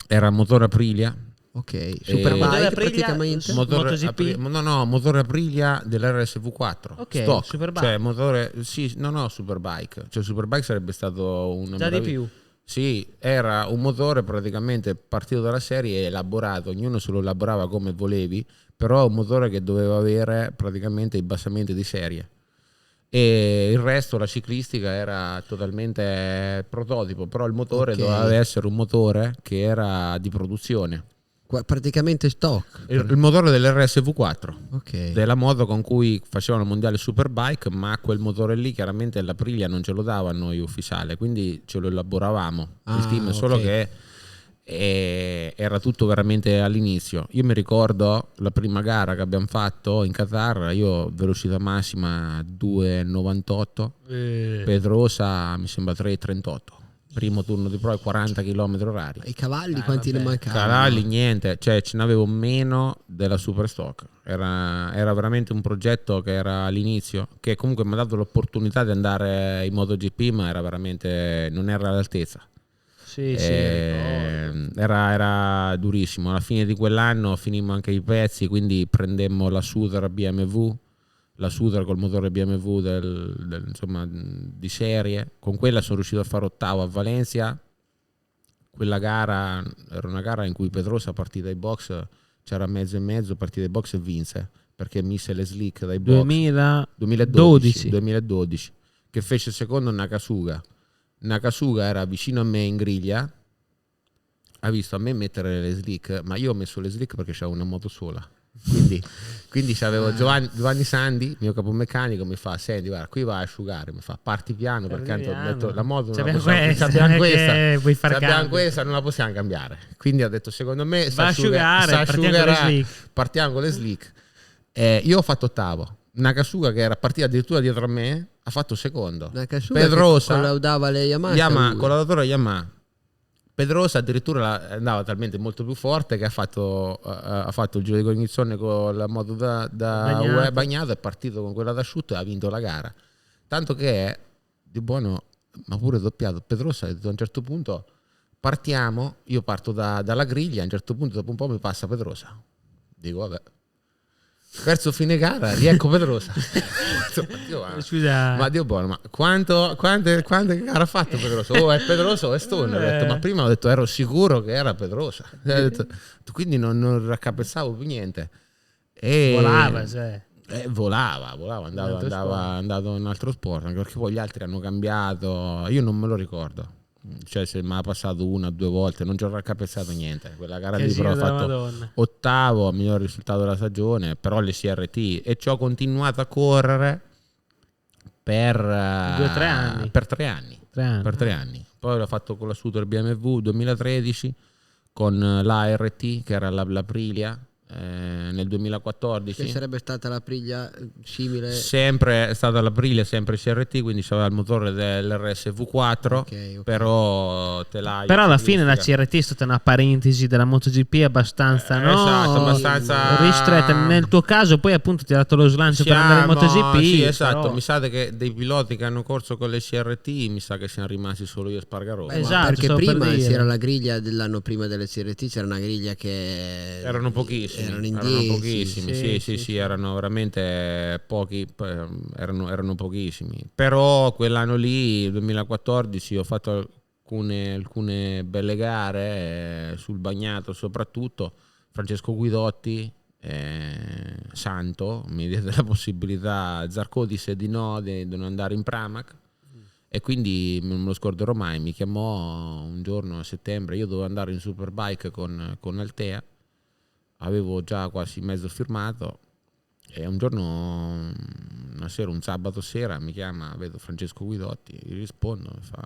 era motore Aprilia. Ok, Superbike praticamente. Motore Aprilia dell'RSV4. Ok, stock. Superbike. Cioè motore Superbike. Cioè Superbike sarebbe stato una di più. Sì, era un motore praticamente partito dalla serie elaborato, ognuno se lo elaborava come volevi, però un motore che doveva avere praticamente i basamenti di serie. E il resto, la ciclistica, era totalmente prototipo, però il motore doveva essere un motore che era di produzione. Praticamente stock. Il motore dell'RSV4, della moto con cui facevano il mondiale Superbike, ma quel motore lì chiaramente l'Aprilia non ce lo dava a noi ufficiale, quindi ce lo elaboravamo il team, solo che era tutto veramente all'inizio. Io mi ricordo la prima gara che abbiamo fatto in Qatar, io velocità massima 2,98, Pedrosa mi sembra 3,38. primo turno di prova 40 km/h. I cavalli quanti ne mancavano? Cavalli niente, cioè ce n'avevo meno della Superstock. Era veramente un progetto che era all'inizio, che comunque mi ha dato l'opportunità di andare in MotoGP, ma era veramente, non era all'altezza. Era durissimo. Alla fine di quell'anno finimmo anche i pezzi, quindi prendemmo la Southern BMW, la Southern col motore BMW insomma, di serie. Con quella sono riuscito a fare ottavo a Valencia. Quella gara era una gara in cui Pedrosa partì dai box, c'era mezzo e mezzo, partì dai box e vinse perché mise le slick dai box. 2012, che fece secondo Nakasuga. Nakasuga era vicino a me in griglia, ha visto a me mettere le slick, ma io ho messo le slick perché c'avevo una moto sola, quindi c'avevo Giovanni Sandi, mio capomeccanico, mi fa: senti, guarda, qui va a asciugare, mi fa: parti piano perché ho detto la moto non la possiamo, questa non la possiamo cambiare, quindi ho detto secondo me sa asciugherà, partiamo con le slick. Io ho fatto ottavo. Nakasuga, che era partita addirittura dietro a me, ha fatto secondo. Nakasuga Pedrosa collaudava le Yamaha, collaudatore Yamaha. Pedrosa addirittura andava talmente molto più forte che ha fatto il giro di cognizione con la moto da bagnato, è partito con quella da asciutto e ha vinto la gara, tanto che di buono, ma pure doppiato. Pedrosa ha detto a un certo punto: partiamo, io parto dalla griglia, a un certo punto dopo un po' mi passa Pedrosa, dico vabbè. Verso fine gara riecco Pedrosa. Scusa, ma Dio buono, ma quante gare ha fatto Pedrosa? È Pedrosa o è Stone? Ho detto, ma prima ho detto ero sicuro che era Pedrosa. Quindi non raccapezzavo più niente. Volava, volava, andava in un altro sport, anche perché poi gli altri hanno cambiato, io non me lo ricordo. Cioè, se mi ha passato una o due volte, non ci ho raccapezzato niente. Quella gara lì però ho fatto ottavo, miglior risultato della stagione, però le CRT, e ci ho continuato a correre per 3 anni. Poi l'ho fatto con la Suter BMW 2013, con l'ART che era l'Aprilia, nel 2014, che sarebbe stata l'Aprilia simile, sempre è stata l'Aprilia, sempre CRT, quindi c'aveva il motore dell'RS V4, okay. Però alla fine la CRT è stata una parentesi della MotoGP abbastanza, esatto, abbastanza ristretta. Nel tuo caso poi appunto ti ha dato lo slancio per andare in MotoGP. Sì, esatto, però mi sa che dei piloti che hanno corso con le CRT mi sa che siamo rimasti solo io e Spargarò. Esatto, perché prima c'era la griglia dell'anno prima delle CRT, c'era una griglia che erano pochissimi. Erano pochissimi, sì, erano veramente pochi, erano pochissimi. Però quell'anno lì, 2014, ho fatto alcune belle gare sul bagnato, soprattutto Francesco Guidotti, santo, mi diede la possibilità, Zarco disse di no, di non andare in Pramac, e quindi non me lo scorderò mai. Mi chiamò un giorno a settembre, io dovevo andare in Superbike con Altea, avevo già quasi mezzo firmato, e un giorno, una sera, un sabato sera, mi chiama, vedo Francesco Guidotti, gli rispondo, mi fa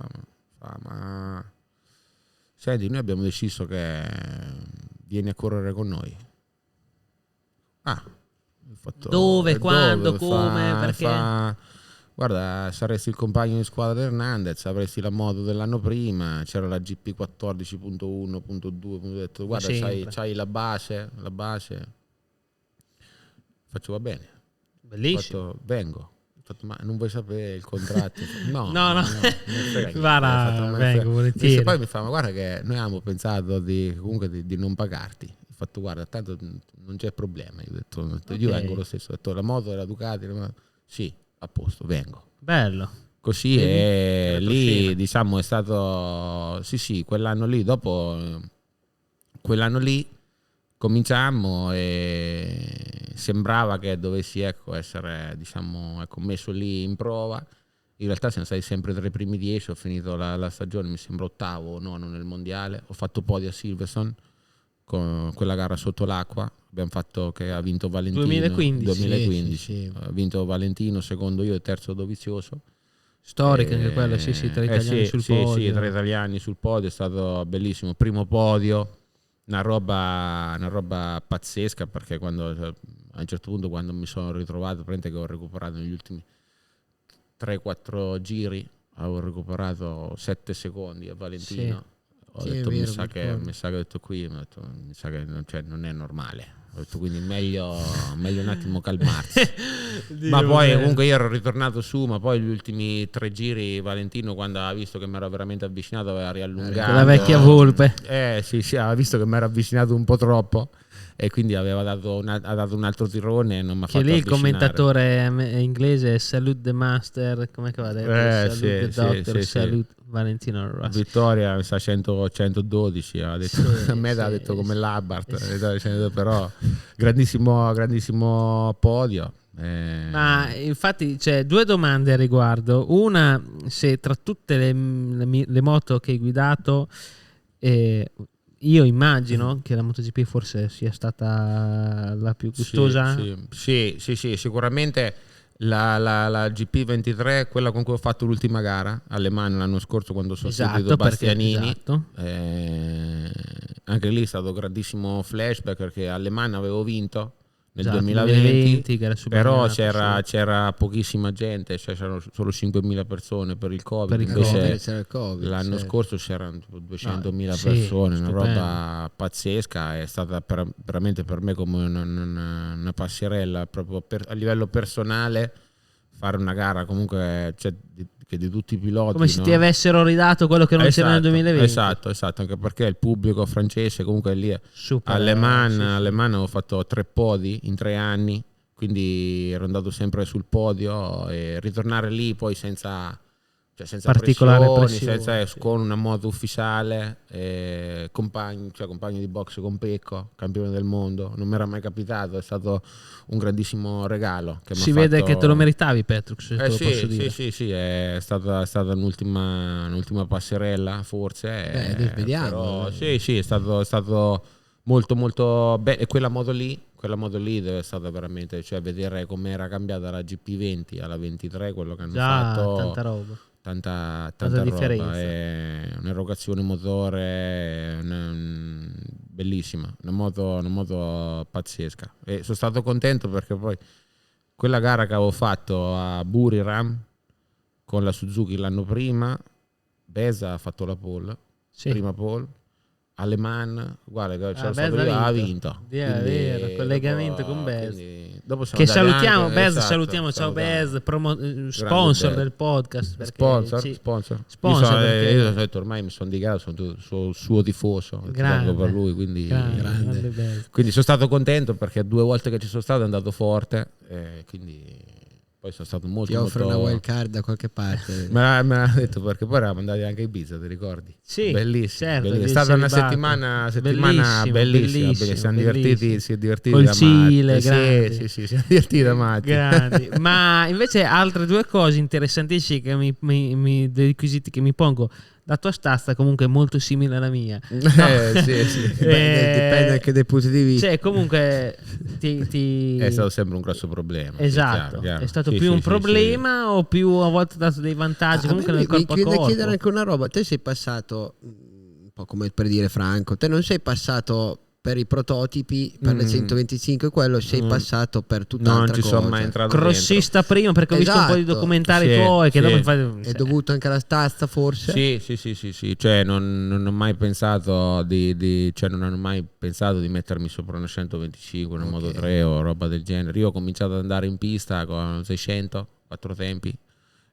ma senti, noi abbiamo deciso che vieni a correre con noi. Ho fatto, dove, quando, come, perché? Guarda, saresti il compagno di squadra di Hernandez, avresti la moto dell'anno prima, c'era la GP 14.1.2, ho detto guarda, c'hai la base, faccio va bene, bellissimo, vengo. Ma non vuoi sapere il contratto? No. Guarda, vengo volentieri. Poi mi fa, ma guarda che noi avevamo pensato di non pagarti. Ho fatto, guarda, tanto non c'è problema. Io ho detto, io vengo lo stesso. Ho detto, la moto della Ducati, sì, a posto, vengo. Bello. Così, e lì diciamo è stato, sì, quell'anno lì, dopo quell'anno lì cominciammo e sembrava che dovessi essere messo lì in prova. In realtà siamo stati sempre tra i primi 10, ho finito la stagione, mi sembra ottavo o nono nel mondiale, ho fatto podio a Silverstone con quella gara sotto l'acqua, abbiamo fatto, che ha vinto Valentino 2015. Sì. Ha vinto Valentino, secondo io, e terzo Dovizioso. Storica anche quella, tra italiani sul podio. Sì, tra italiani sul podio, è stato bellissimo, primo podio. Una roba pazzesca, perché a un certo punto, quando mi sono ritrovato, che ho recuperato negli ultimi 3-4 giri, avevo recuperato 7 secondi a Valentino. Ho detto vero, mi sa che ho detto qui, mi sa che non è normale. Ho detto quindi meglio un attimo calmarsi. Ma poi comunque io ero ritornato su, ma poi gli ultimi 3 giri Valentino, quando ha visto che mi ero veramente avvicinato, aveva riallungato. La vecchia volpe. Sì, aveva visto che mi ero avvicinato un po' troppo e quindi ha dato un altro tirone e non mi ha fatto avvicinare. Che lì il commentatore inglese Salute the Master, come che va detto? Salute the Doctor, Salute Valentino Rossi. Vittoria mi sa 112, ha detto, a me ha detto come l'Abarth, però grandissimo podio. Ma infatti c'è 2 domande a riguardo. Una, se tra tutte le moto che hai guidato, io immagino che la MotoGP forse sia stata la più gustosa. Sì, sicuramente la GP23, quella con cui ho fatto l'ultima gara alle Mani l'anno scorso quando sono sostituito Bastianini. Anche lì è stato un grandissimo flashback perché alle Mani avevo vinto nel 2020, però c'era pochissima gente, c'erano solo 5.000 persone per il Covid, invece l'anno scorso c'erano 200.000 persone, una roba pazzesca. È stata veramente per me come una passerella proprio a livello personale, fare una gara comunque che di tutti i piloti, come se ti avessero ridato quello che non c'era nel 2020. Esatto, anche perché il pubblico francese comunque lì alle Mans avevo fatto 3 podi in 3 anni, quindi ero andato sempre sul podio, e ritornare lì poi senza particolare pressione, con una moto ufficiale, compagni di box con Pecco, campione del mondo, non mi era mai capitato, è stato un grandissimo regalo che si vede che te lo meritavi, Petrux, se te lo posso dire. Sì, è stata un'ultima passerella forse, vediamo. Però sì, è stato molto molto bello. E quella moto lì è stata veramente, cioè vedere com'era cambiata la GP20 alla 23, quello che hanno fatto, tanta roba. Tanta differenza. roba, è un'erogazione motore bellissima, una moto pazzesca, e sono stato contento perché poi quella gara che avevo fatto a Buriram con la Suzuki l'anno prima, Besa ha fatto la pole, prima pole. Alle Mans, guarda, ha vinto. Vero, collegamento con Bez. Che salutiamo, anche, Bez, salutiamo, ciao Bez, sponsor del podcast. Sponsor. Io ho detto, ormai mi sono dichiarato, sono suo tifoso, grande, per lui, quindi grande. Quindi sono stato contento perché 2 volte che ci sono stato è andato forte, quindi poi sono stato molto. Ti offre una wild card da qualche parte. me l'ha detto, perché poi eravamo andati anche a Ibiza, ti ricordi? Sì, bellissimo, certo, bellissimo. È stata una settimana bellissima. Si è divertiti col Cile, sì, si è divertiti da matti. Ma invece altre 2 cose interessantissime che dei quesiti che mi pongo. La tua stazza comunque è molto simile alla mia. Sì. Dipende anche dai punti di vista. Cioè, comunque è stato sempre un grosso problema. Esatto, chiaro. È stato più un problema o più a volte dato dei vantaggi comunque nel corpo a corpo? Mi chiedere anche una roba. Te sei passato, un po' come per dire Franco, te non sei passato per i prototipi, per le 125, quello sei passato per tutt'altra cosa. Non ci sono mai entrato crossista dentro. prima, perché ho visto un po' di documentari tuoi che dopo è dovuto anche alla stazza forse? Sì, cioè non ho mai pensato non hanno mai pensato di mettermi sopra una 125, una Moto 3 o roba del genere. Io ho cominciato ad andare in pista con 600 4 tempi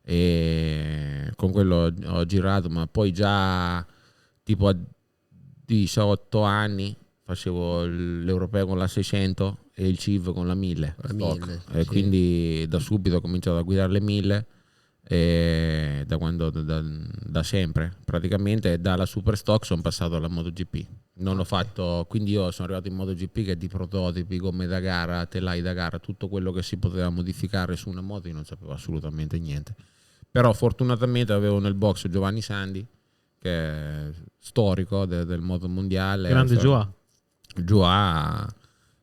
e con quello ho girato, ma poi già tipo a 18 anni facevo l'europeo con la 600 e il CIV con la 1000, quindi da subito ho cominciato a guidare le 1000, e da sempre praticamente. Dalla super stock sono passato alla MotoGP, non ho fatto, quindi io sono arrivato in MotoGP che di prototipi, gomme da gara, telai da gara, tutto quello che si poteva modificare su una moto io non sapevo assolutamente niente, però fortunatamente avevo nel box Giovanni Sandi, che è storico del moto mondiale, grande Joa,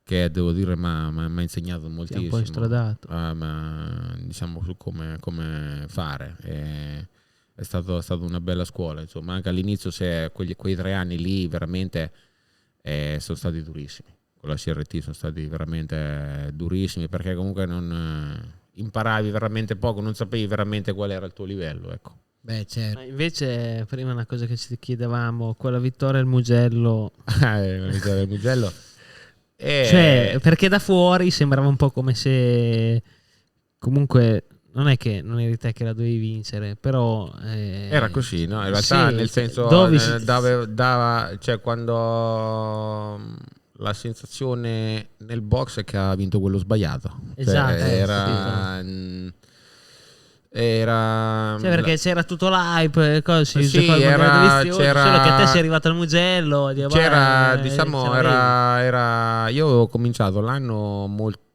che devo dire mi ha insegnato moltissimo, un po' instradato, diciamo, su come fare. È stata una bella scuola, insomma. Anche all'inizio, quei 3 anni lì veramente sono stati durissimi, con la CRT sono stati veramente durissimi, perché comunque non imparavi veramente poco, non sapevi veramente qual era il tuo livello, ecco. Beh, certo. Invece prima una cosa che ci chiedevamo, quella vittoria al Mugello, La vittoria del Mugello. cioè, perché da fuori sembrava un po' come se comunque non è che non eri te che la dovevi vincere, però era così, no? In realtà, sì, nel senso, dava, cioè, quando la sensazione nel box è che ha vinto quello sbagliato. Esatto, cioè, era cioè, perché c'era tutto l'hype, cose, sì, solo che te sei arrivato al Mugello, c'era, diciamo, io avevo cominciato l'anno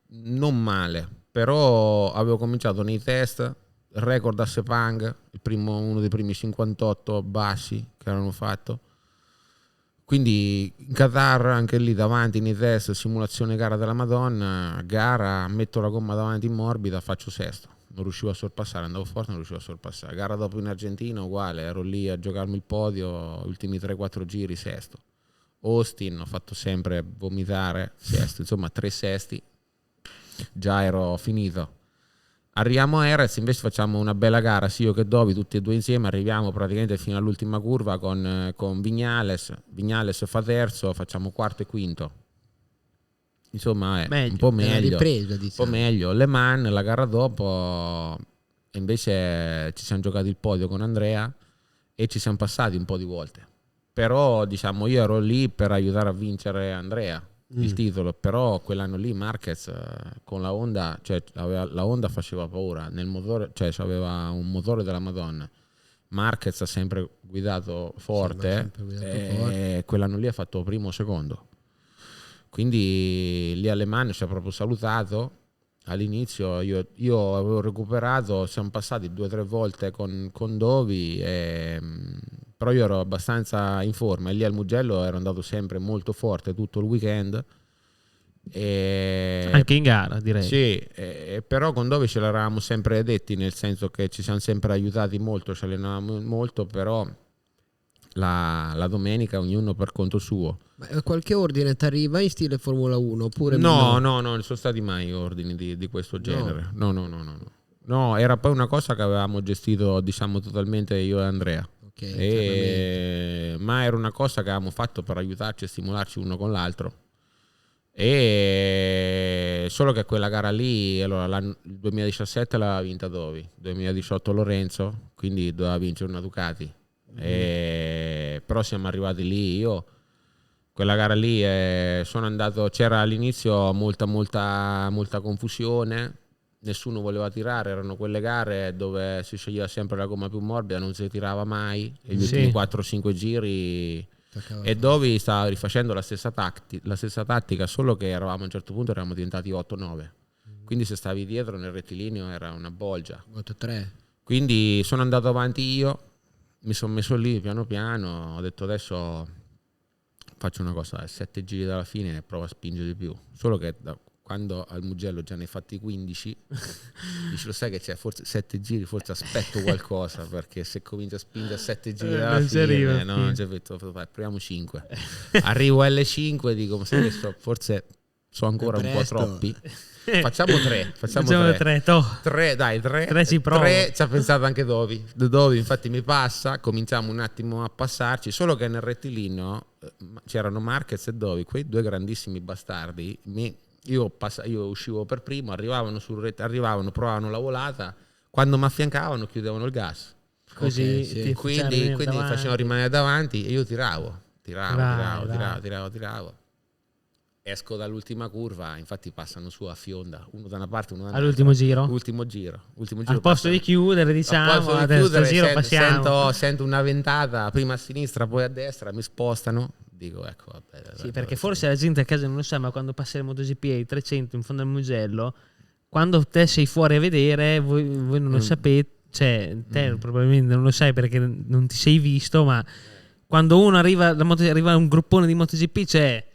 non male, però avevo cominciato nei test record a Sepang, uno dei primi 58 bassi che erano fatto. Quindi in Qatar, anche lì davanti nei test, simulazione gara della Madonna, gara, metto la gomma davanti in morbida, faccio sesto. Non riuscivo a sorpassare, andavo forte, non riuscivo a sorpassare. Gara dopo in Argentina, uguale, ero lì a giocarmi il podio, ultimi 3-4 giri, sesto. Austin, ho fatto sempre vomitare, sesto, insomma 3 sesti, già ero finito. Arriviamo a Erez, invece facciamo una bella gara, sì, io che Dovi, tutti e due insieme, arriviamo praticamente fino all'ultima curva con Viñales fa terzo, facciamo quarto e quinto. Insomma, un po' meglio, ripresa, diciamo. Un po' meglio. Le Mans, la gara dopo, invece ci siamo giocati il podio con Andrea e ci siamo passati un po' di volte. Però, diciamo, io ero lì per aiutare a vincere Andrea il titolo, però quell'anno lì Marquez con la Honda, cioè la Honda faceva paura nel motore, cioè aveva un motore della Madonna. Marquez ha sempre guidato forte, e quell'anno lì ha fatto primo o secondo, quindi lì alle mani ci ha proprio salutato. All'inizio io avevo recuperato, siamo passati 2 o 3 volte con Dovi, però io ero abbastanza in forma e lì al Mugello ero andato sempre molto forte tutto il weekend. Anche in gara, direi. Sì, però con Dovi ce l'eravamo sempre detti, nel senso che ci siamo sempre aiutati molto, ci allenavamo molto, però la domenica ognuno per conto suo. Ma qualche ordine ti arriva in stile Formula 1 oppure No, non sono stati mai ordini di questo genere. No, era poi una cosa che avevamo gestito, diciamo, totalmente io e Andrea. Ma era una cosa che avevamo fatto per aiutarci e stimolarci uno con l'altro. E solo che quella gara lì, allora, il 2017 l'aveva vinta Dovi, 2018 Lorenzo, quindi doveva vincere una Ducati. Però siamo arrivati lì, io quella gara lì sono andato, c'era all'inizio molta confusione, nessuno voleva tirare, erano quelle gare dove si sceglieva sempre la gomma più morbida, non si tirava mai, e gli ultimi 4-5 giri e Dovi stava rifacendo la stessa tattica, solo che eravamo a un certo punto eravamo diventati 8-9, quindi se stavi dietro nel rettilineo era una bolgia. 8-3. Quindi sono andato avanti io, mi sono messo lì piano piano, ho detto adesso faccio una cosa, 7 giri dalla fine e provo a spingere di più, solo che quando al Mugello già ne hai fatti 15 dici, lo sai che c'è, forse 7 giri, forse aspetto qualcosa, perché se comincio a spingere a 7 giri dalla fine non c'è detto, proviamo 5. Arrivo L5 e dico, ma sai che forse sono ancora un po' troppi, facciamo 3, tre ci provo. 3 ci ha pensato anche Dovi, infatti mi passa, cominciamo un attimo a passarci, solo che nel rettilineo c'erano Marquez e Dovi, quei 2 grandissimi bastardi. Io uscivo per primo, arrivavano, provavano la volata, quando mi affiancavano chiudevano il gas, così quindi mi facevano rimanere davanti e io tiravo, esco dall'ultima curva, infatti passano su a fionda, uno da una parte uno dall'altra. All'ultimo giro? Ultimo giro al posto di chiudere, diciamo, adesso giro passiamo. Sento una ventata prima a sinistra poi a destra, mi spostano, dico ecco vabbè, sì, perché forse la gente a casa non lo sa, ma quando passa il MotoGP ai 300 in fondo al Mugello, quando te sei fuori a vedere, voi non lo sapete, cioè te probabilmente non lo sai perché non ti sei visto, ma quando uno arriva un gruppone di MotoGP, cioè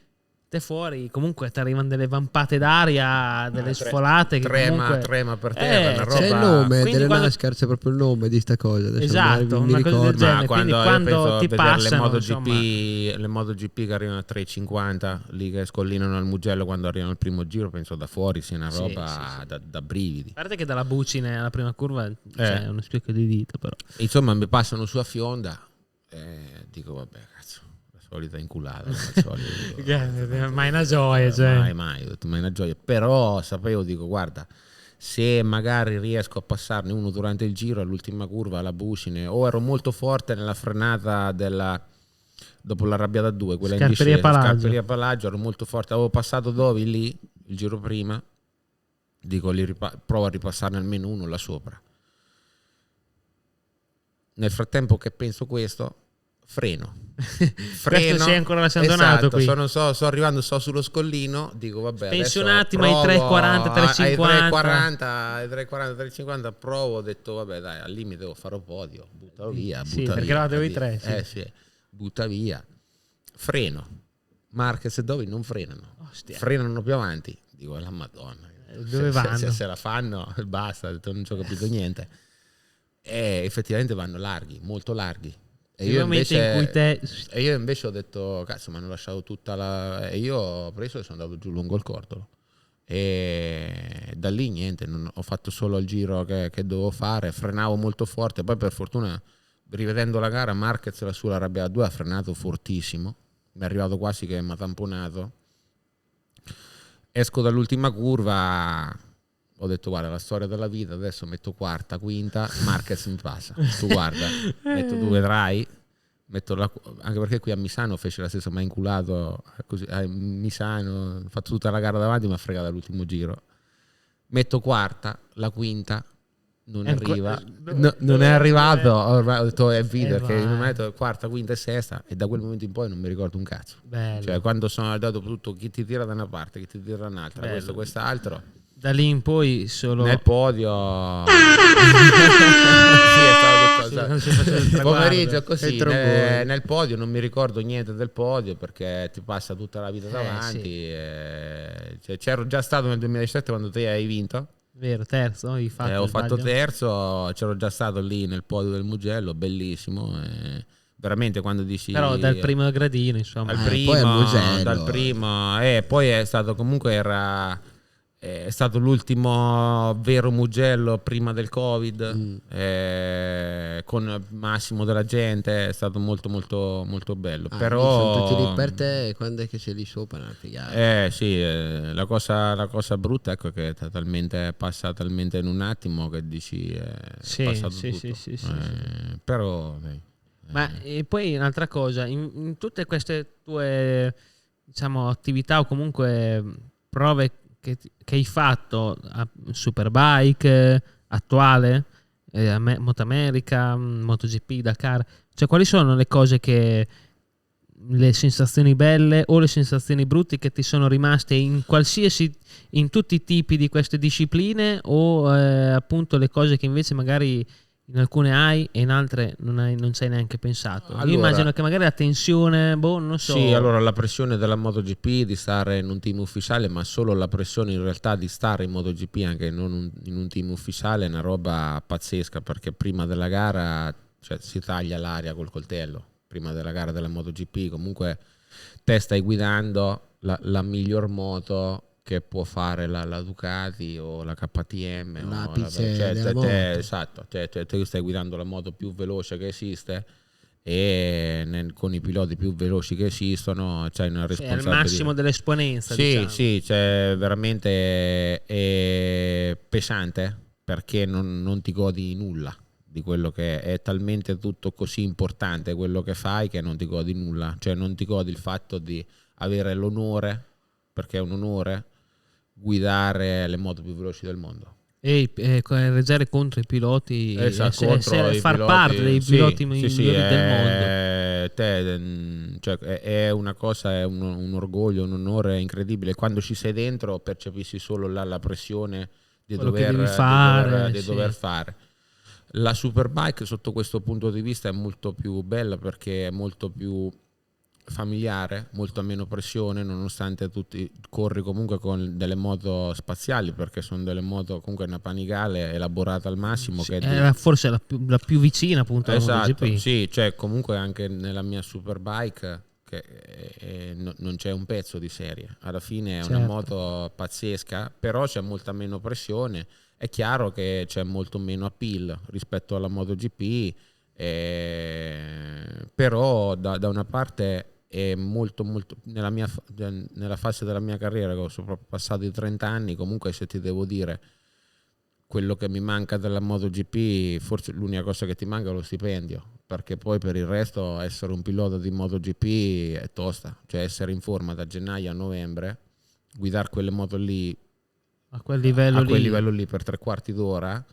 te fuori, comunque ti arrivano delle vampate d'aria, delle sfolate che comunque... trema per terra, una roba... C'è il nome Quindi delle quando... NASCAR, c'è proprio il nome di sta cosa. Adesso esatto, mi una cosa del ricordo. genere. Quando ti passano, le MotoGP che arrivano a 3,50 lì che scollinano al Mugello quando arrivano al primo giro, penso da fuori sia una roba da brividi. A parte che dalla Bucine alla prima curva c'è uno spicchio di dita, però. Insomma, mi passano su a Fionda e dico vabbè, cazzo, la solita inculata, mai una gioia, cioè. mai, ho detto mai una gioia, però sapevo, dico guarda, se magari riesco a passarne uno durante il giro all'ultima curva alla Bucine, o ero molto forte nella frenata dopo l'arrabbiata 2, quella in discesa, Scarperia Palagio, ero molto forte, avevo passato Dovi lì il giro prima, dico provo a ripassarne almeno uno là sopra. Nel frattempo che penso questo, freno. Sei ancora lasciando donato qui. Sto arrivando, sullo scollino, dico vabbè, penso un attimo ai 340, 350. Ai 340, 350 provo, ho detto vabbè dai, al limite devo fare podio, butta via. Perché eravate voi tre. Sì, butta via. Freno. Marquez e Dovi non frenano. Ostia. Frenano più avanti. Dico la Madonna. Dove vanno? Se la fanno, basta, non ci ho capito niente. E effettivamente vanno larghi, molto larghi. E io invece ho detto cazzo, mi hanno lasciato tutta e io ho preso e sono andato giù lungo il cordolo, e da lì niente, ho fatto solo il giro che dovevo fare, frenavo molto forte, poi per fortuna rivedendo la gara Marquez sulla Arabia 2 ha frenato fortissimo, mi è arrivato quasi che mi ha tamponato, esco dall'ultima curva, ho detto guarda, la storia della vita, adesso metto quarta, quinta, Marquez mi passa, tu guarda, tu vedrai, anche perché qui a Misano fece la stessa, mi ha inculato così, a Misano, ho fatto tutta la gara davanti, mi ha fregato all'ultimo giro, metto quarta, la quinta non arriva, non è arrivato, ho detto è video, perché in un momento quarta, quinta e sesta, e da quel momento in poi non mi ricordo un cazzo. Bello. Cioè quando sono andato tutto, chi ti tira da una parte, chi ti tira da un'altra, questo, quest'altro. Da lì in poi solo nel podio pomeriggio così nel podio non mi ricordo niente del podio perché ti passa tutta la vita davanti, cioè, c'ero già stato nel 2007 quando te hai vinto, vero, terzo, ho fatto terzo, c'ero già stato lì nel podio del Mugello, bellissimo, veramente quando dici però dal primo gradino insomma dal primo poi è stato comunque è stato l'ultimo vero Mugello prima del Covid, con massimo della gente, è stato molto molto molto bello. Però sono tutti lì per te, quando è che sei lì sopra una figata. Sì, la cosa brutta ecco che passa talmente in un attimo che dici è passato tutto. Sì. Però ma e poi un'altra cosa, in tutte queste tue diciamo attività o comunque prove che hai fatto a Superbike attuale, Moto America, MotoGP, Dakar, cioè quali sono le cose le sensazioni belle o le sensazioni brutte che ti sono rimaste in tutti i tipi di queste discipline, o appunto le cose che invece magari in alcune hai e in altre non ci hai neanche pensato? Allora, io immagino che magari la tensione, non so. Sì, allora la pressione della MotoGP di stare in un team ufficiale, ma solo la pressione in realtà di stare in MotoGP anche non in un team ufficiale è una roba pazzesca, perché prima della gara si taglia l'aria col coltello, prima della gara della MotoGP comunque te stai guidando la miglior moto che può fare la Ducati o la KTM, esatto, tu stai guidando la moto più veloce che esiste e con i piloti più veloci che esistono c'hai una responsabilità, è il massimo dell'esponenza, diciamo. Sì, cioè veramente è pesante, perché non ti godi nulla di quello che è talmente tutto così importante quello che fai, che non ti godi nulla, cioè non ti godi il fatto di avere l'onore, perché è un onore guidare le moto più veloci del mondo e reggere contro i piloti, far parte dei piloti migliori del mondo. È una cosa, è un orgoglio, un onore incredibile. Quando ci sei dentro percepisci solo la pressione di dover fare. La Superbike sotto questo punto di vista è molto più bella, perché è molto più familiare, molto meno pressione, nonostante tutti corri comunque con delle moto spaziali, perché sono delle moto comunque una Panigale elaborata al massimo, sì, che è forse la più vicina appunto alla esatto, MotoGP. sì, cioè comunque anche nella mia Superbike che non c'è un pezzo di serie, alla fine è una Certo. moto pazzesca, però c'è molta meno pressione, è chiaro che c'è molto meno appeal rispetto alla MotoGP, però da una parte è molto nella fase della mia carriera che ho passato i 30 anni, comunque se ti devo dire quello che mi manca della MotoGP, forse l'unica cosa che ti manca è lo stipendio, perché poi per il resto essere un pilota di MotoGP è tosta, cioè essere in forma da gennaio a novembre, guidare quelle moto lì A quel livello lì per 3/4 d'ora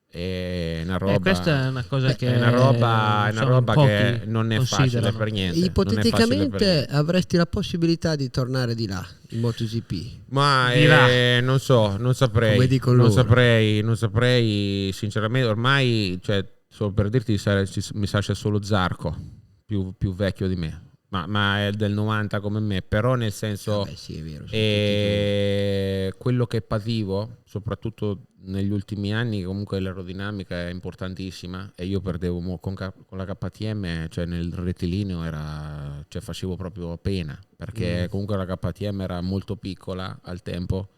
è una roba, questa è una cosa che è una roba che non è facile per niente. Ipoteticamente avresti la possibilità di tornare di là in MotoGP? Ma non saprei. Come dicono loro. Non saprei sinceramente. Ormai, cioè, solo per dirti, mi sa c'è solo Zarco più vecchio di me. Ma è del 90 come me, però nel senso sì, è vero, quello che pativo, soprattutto negli ultimi anni, comunque l'aerodinamica è importantissima e io perdevo con la KTM, cioè nel rettilineo cioè facevo proprio pena, perché comunque la KTM era molto piccola al tempo,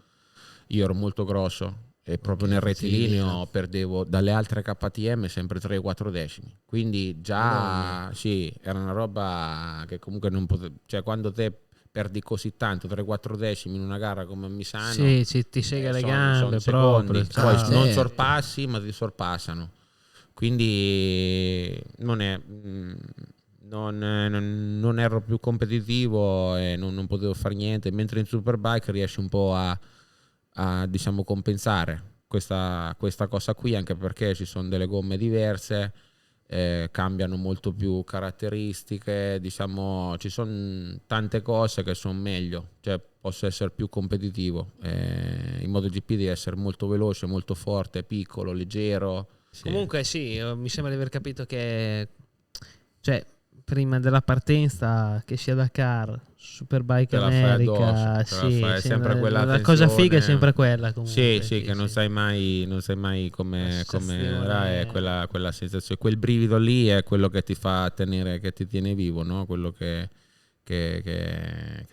io ero molto grosso e proprio nel rettilineo perdevo dalle altre KTM sempre 3-4 decimi, quindi già sì, era una roba che comunque non potevo, cioè quando te perdi così tanto 3-4 decimi in una gara come a Misano, sì, ti sega le gambe secondi, proprio, poi non sorpassi ma ti sorpassano, quindi non ero più competitivo e non potevo fare niente, mentre in Superbike riesci un po' a diciamo compensare questa cosa qui, anche perché ci sono delle gomme diverse, cambiano molto più caratteristiche, diciamo ci sono tante cose che sono meglio, cioè posso essere più competitivo, in MotoGP devi essere molto veloce, molto forte, piccolo, leggero. Comunque sì, mi sembra di aver capito che cioè prima della partenza, che sia Dakar, Superbike America, è sempre quella la cosa figa è sempre quella comunque. Sì, che non sai mai come è quella sensazione, quel brivido lì è quello che ti fa tenere, che ti tiene vivo, no? Quello che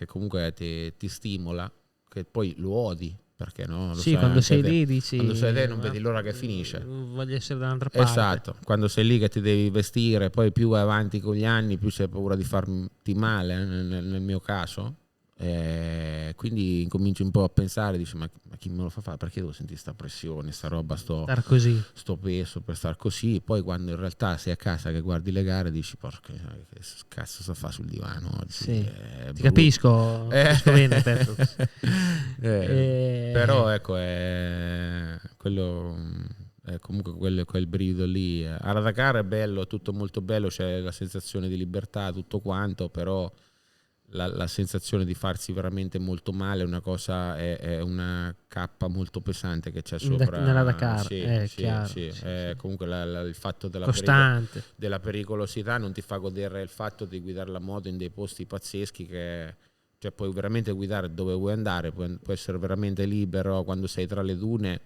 comunque ti stimola, che poi lo odi. Perché no? Quando sei lì dici, quando sei lì non vedi l'ora che finisce, voglio essere dall'altra parte. Esatto, quando sei lì che ti devi vestire, poi più vai avanti con gli anni più c'è paura di farti male, nel mio caso, quindi incominci un po' a pensare, dici ma chi me lo fa fare, perché devo sentire sta pressione, sta roba, sto peso per star così, poi quando in realtà sei a casa che guardi le gare dici porca che cazzo sto a fare sul divano oggi, ti capisco bene però ecco quello comunque quel brivido lì alla Dakar è bello, tutto molto bello, c'è la sensazione di libertà, tutto quanto, però la sensazione di farsi veramente molto male è una cosa, è una cappa molto pesante che c'è sopra nella Dakar, comunque il fatto della pericolosità non ti fa godere il fatto di guidare la moto in dei posti pazzeschi, che cioè puoi veramente guidare dove vuoi andare, puoi essere veramente libero quando sei tra le dune,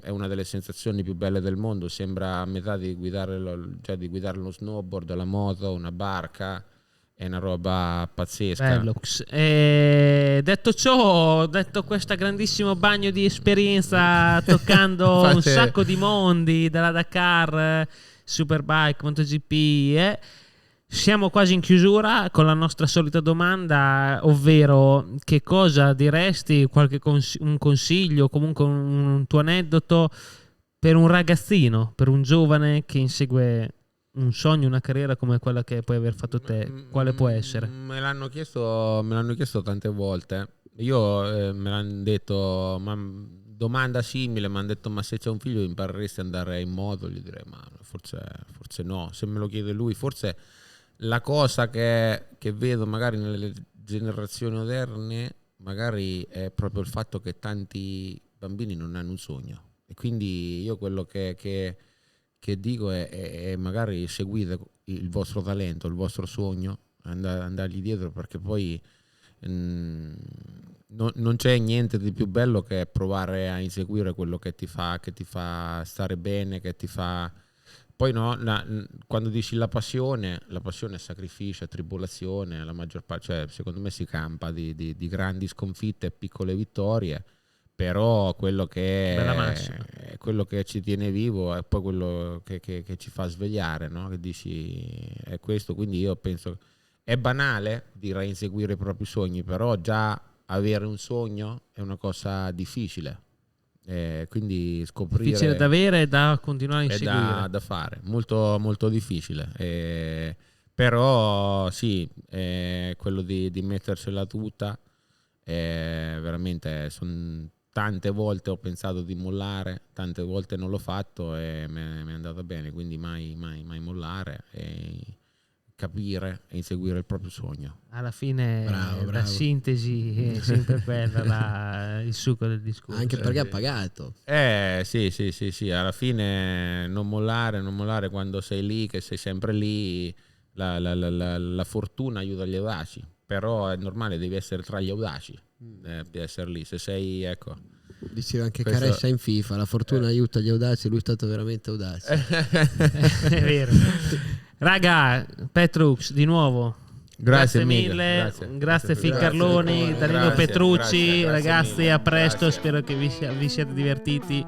è una delle sensazioni più belle del mondo, sembra a metà di guidare lo snowboard, la moto, una barca. È una roba pazzesca. Bello. Detto ciò, detto questo grandissimo bagno di esperienza toccando un sacco di mondi dalla Dakar, Superbike, MotoGP, siamo quasi in chiusura con la nostra solita domanda, ovvero che cosa diresti, un consiglio, comunque un tuo aneddoto per un ragazzino, per un giovane che insegue un sogno, una carriera come quella che puoi aver fatto te, quale può essere? Me l'hanno chiesto tante volte. Io me l'hanno detto, ma domanda simile, mi hanno detto ma se c'è un figlio impareresti ad andare in moto? Gli direi ma forse no. Se me lo chiede lui, forse la cosa che vedo magari nelle generazioni moderne magari è proprio il fatto che tanti bambini non hanno un sogno, e quindi io quello che dico è magari seguite il vostro talento, il vostro sogno, andargli dietro, perché poi non c'è niente di più bello che provare a inseguire quello che ti fa stare bene, che ti fa... Poi no, quando dici la passione è sacrificio, è tribolazione, la maggior parte, cioè, secondo me si campa di grandi sconfitte e piccole vittorie, però quello che ci tiene vivo è poi quello che ci fa svegliare, no? Che dici è questo, quindi io penso è banale dire inseguire i propri sogni, però già avere un sogno è una cosa difficile. Quindi scoprire difficile da avere e da continuare a inseguire, da fare, molto, molto difficile, però sì, quello di mettersela tutta, veramente tante volte ho pensato di mollare, tante volte non l'ho fatto e mi è andata bene, quindi mai mollare e capire e inseguire il proprio sogno. Alla fine bravo. la sintesi è sempre quella, il succo del discorso. Anche perché ha pagato. Sì, alla fine non mollare quando sei lì, che sei sempre lì, la fortuna aiuta gli audaci, però è normale, devi essere tra gli audaci, devi essere lì, se sei, ecco. Diceva anche Questo... Caressa in FIFA, la fortuna aiuta gli audaci, lui è stato veramente audace. È vero. Raga, Petrux, di nuovo. Grazie mille, grazie Fincarloni, Danilo Petrucci, ragazzi, a presto, spero che vi siate divertiti.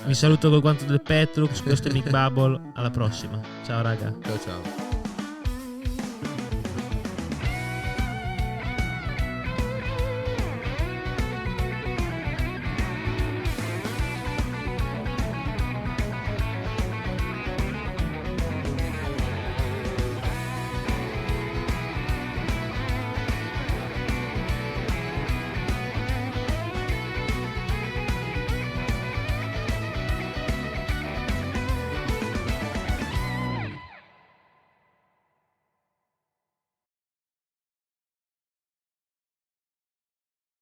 Vi saluto col guanto del Petrux, questo è Mick Bubble, alla prossima. Ciao raga. Ciao.